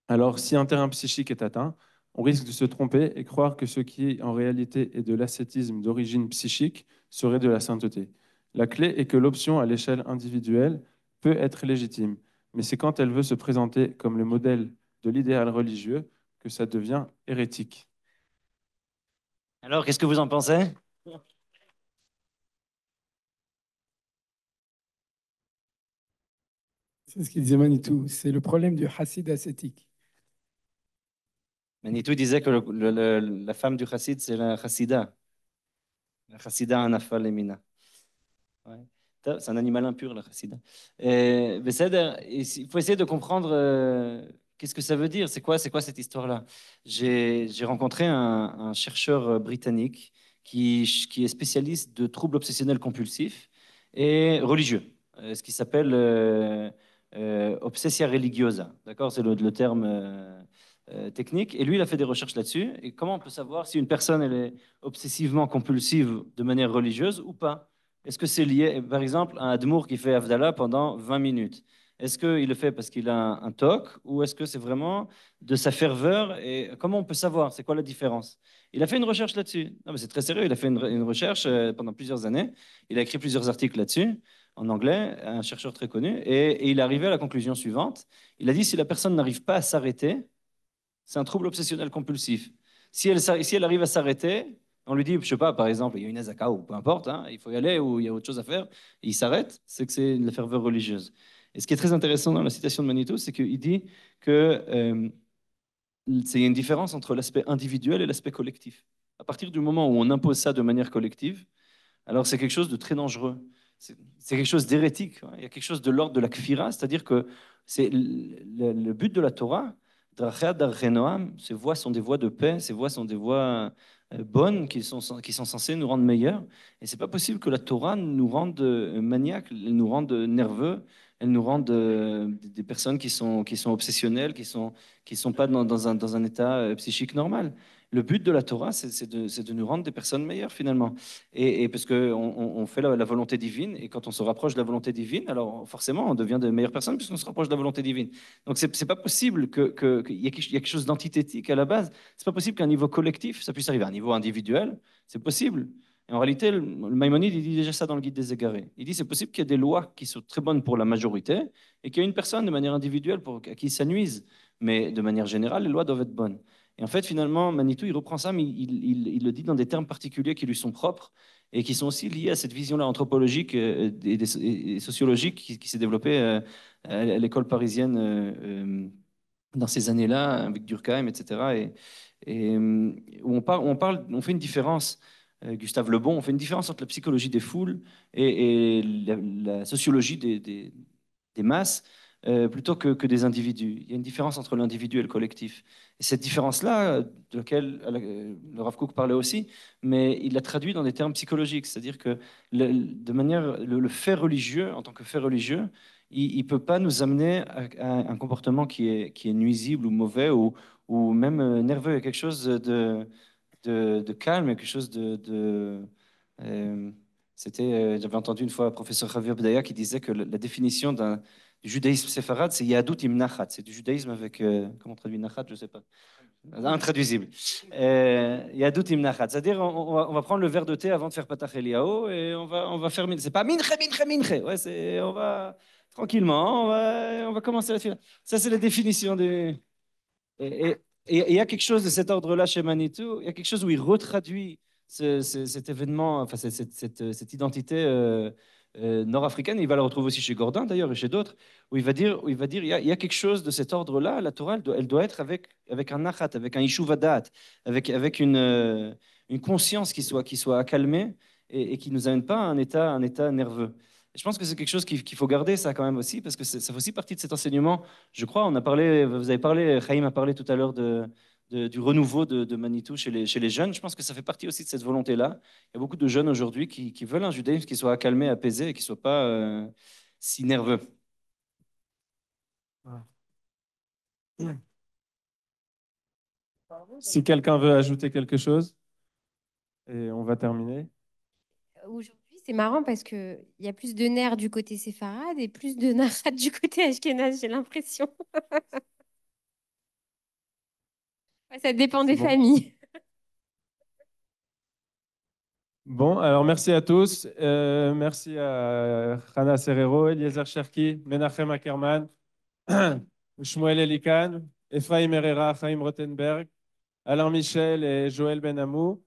Speaker 1: Alors, si un terrain psychique est atteint, on risque de se tromper et croire que ce qui en réalité est de l'ascétisme d'origine psychique serait de la sainteté. La clé est que l'option à l'échelle individuelle peut être légitime, mais c'est quand elle veut se présenter comme le modèle de l'idéal religieux que ça devient hérétique.
Speaker 3: Alors, qu'est-ce que vous en pensez?
Speaker 5: C'est ce qu'il disait Manitou. C'est le problème du hassid ascétique.
Speaker 3: Manitou disait que la femme du chassid, c'est la chassida. La chassida anafal emina. Ouais. C'est un animal impur, la chassida. Il faut essayer de comprendre qu'est-ce que ça veut dire. C'est quoi cette histoire-là? J'ai rencontré un chercheur britannique qui est spécialiste de troubles obsessionnels compulsifs et religieux, ce qui s'appelle obsessia religiosa. D'accord? C'est le terme technique. Et lui, il a fait des recherches là-dessus. Et comment on peut savoir si une personne elle est obsessivement compulsive de manière religieuse ou pas? Est-ce que c'est lié, par exemple, à un Admour qui fait Avdallah pendant 20 minutes? Est-ce qu'il le fait parce qu'il a un TOC ou est-ce que c'est vraiment de sa ferveur? Et comment on peut savoir? C'est quoi la différence? Il a fait une recherche là-dessus. Non, mais c'est très sérieux. Il a fait une recherche pendant plusieurs années. Il a écrit plusieurs articles là-dessus en anglais, un chercheur très connu. Et il est arrivé à la conclusion suivante. Il a dit si la personne n'arrive pas à s'arrêter, c'est un trouble obsessionnel compulsif. Si elle arrive à s'arrêter, on lui dit, je sais pas, par exemple, il y a une azaka ou peu importe, hein, il faut y aller ou il y a autre chose à faire, et il s'arrête, c'est que c'est la ferveur religieuse. Et ce qui est très intéressant dans la citation de Manitou, c'est qu'il dit que c'est une différence entre l'aspect individuel et l'aspect collectif. À partir du moment où on impose ça de manière collective, alors c'est quelque chose de très dangereux. C'est quelque chose d'hérétique. Hein. Il y a quelque chose de l'ordre de la kfira, c'est-à-dire que c'est le but de la Torah Drachea darchei noam, ces voies sont des voies de paix, ces voies sont des voies bonnes qui sont censées nous rendre meilleurs. Et c'est pas possible que la Torah nous rende maniaques, elle nous rende nerveux, elle nous rende des personnes qui sont obsessionnelles, qui sont pas dans un état psychique normal. Le but de la Torah, c'est de nous rendre des personnes meilleures finalement. Et parce qu'on on fait la volonté divine, et quand on se rapproche de la volonté divine, alors forcément on devient de meilleures personnes puisqu'on se rapproche de la volonté divine. Donc c'est pas possible qu'il y ait quelque chose d'antithétique à la base. C'est pas possible qu'à un niveau collectif, ça puisse arriver. À un niveau individuel, c'est possible. Et en réalité, le Maïmonide, il dit déjà ça dans le Guide des Égarés. Il dit c'est possible qu'il y ait des lois qui sont très bonnes pour la majorité et qu'il y ait une personne de manière individuelle à qui ça nuise. Mais de manière générale, les lois doivent être bonnes. Et en fait, finalement, Manitou, il reprend ça, mais il le dit dans des termes particuliers qui lui sont propres et qui sont aussi liés à cette vision-là anthropologique et sociologique qui s'est développée à l'école parisienne dans ces années-là, avec Durkheim, etc. Où on fait une différence, Gustave Le Bon, on fait une différence entre la psychologie des foules et la sociologie des masses plutôt que des individus. Il y a une différence entre l'individu et le collectif. Et cette différence-là, de laquelle le Rav Kook parlait aussi, mais il l'a traduit dans des termes psychologiques, c'est-à-dire que le fait religieux, en tant que fait religieux, il ne peut pas nous amener à un comportement qui est nuisible ou mauvais ou même nerveux. Il y a quelque chose de calme, quelque chose j'avais entendu une fois le professeur Javier Bedaya qui disait que la définition du judaïsme séfarade, c'est Yahadut im Nachat. C'est du judaïsme avec, comment on traduit Nachat, je ne sais pas. Intraduisible. Yahadut im Nachat. C'est-à-dire, on va prendre le verre de thé avant de faire Patach Eliyahu et on va faire. C'est pas minche, minche, minche. Ouais, on va tranquillement, on va commencer la file. Ça, c'est la définition des. Et il y a quelque chose de cet ordre-là chez Manitou, il y a quelque chose où il retraduit cet événement, enfin cette identité nord-africaine. Il va la retrouver aussi chez Gordin d'ailleurs et chez d'autres, où il va dire il y a quelque chose de cet ordre-là. La Torah, elle doit être avec un nachat, avec un ishuvadat, avec une conscience qui soit accalmée et qui ne nous amène pas à un état nerveux. Et je pense que c'est quelque chose qu'il faut garder ça quand même aussi, parce que ça fait aussi partie de cet enseignement. Je crois, vous avez parlé, Chaim a parlé tout à l'heure du renouveau de Manitou chez les jeunes. Je pense que ça fait partie aussi de cette volonté-là. Il y a beaucoup de jeunes aujourd'hui qui veulent un judaïsme qui soit calmé, apaisé et qui ne soit pas si nerveux.
Speaker 1: Si quelqu'un veut ajouter quelque chose, et on va terminer.
Speaker 2: Aujourd'hui, c'est marrant parce qu'il y a plus de nerfs du côté séfarade et plus de nachat du côté ashkénaze, j'ai l'impression. Ouais, ça dépend des
Speaker 1: C'est bon.
Speaker 2: familles.
Speaker 1: Bon, alors merci à tous. Merci à Hana Serrero, Eliezer Cherki, Menachem Ackerman, Shmuel Elikan, Ephraim Herrera, Chaim Rothenberg, Alain Michel et Joël Benamou.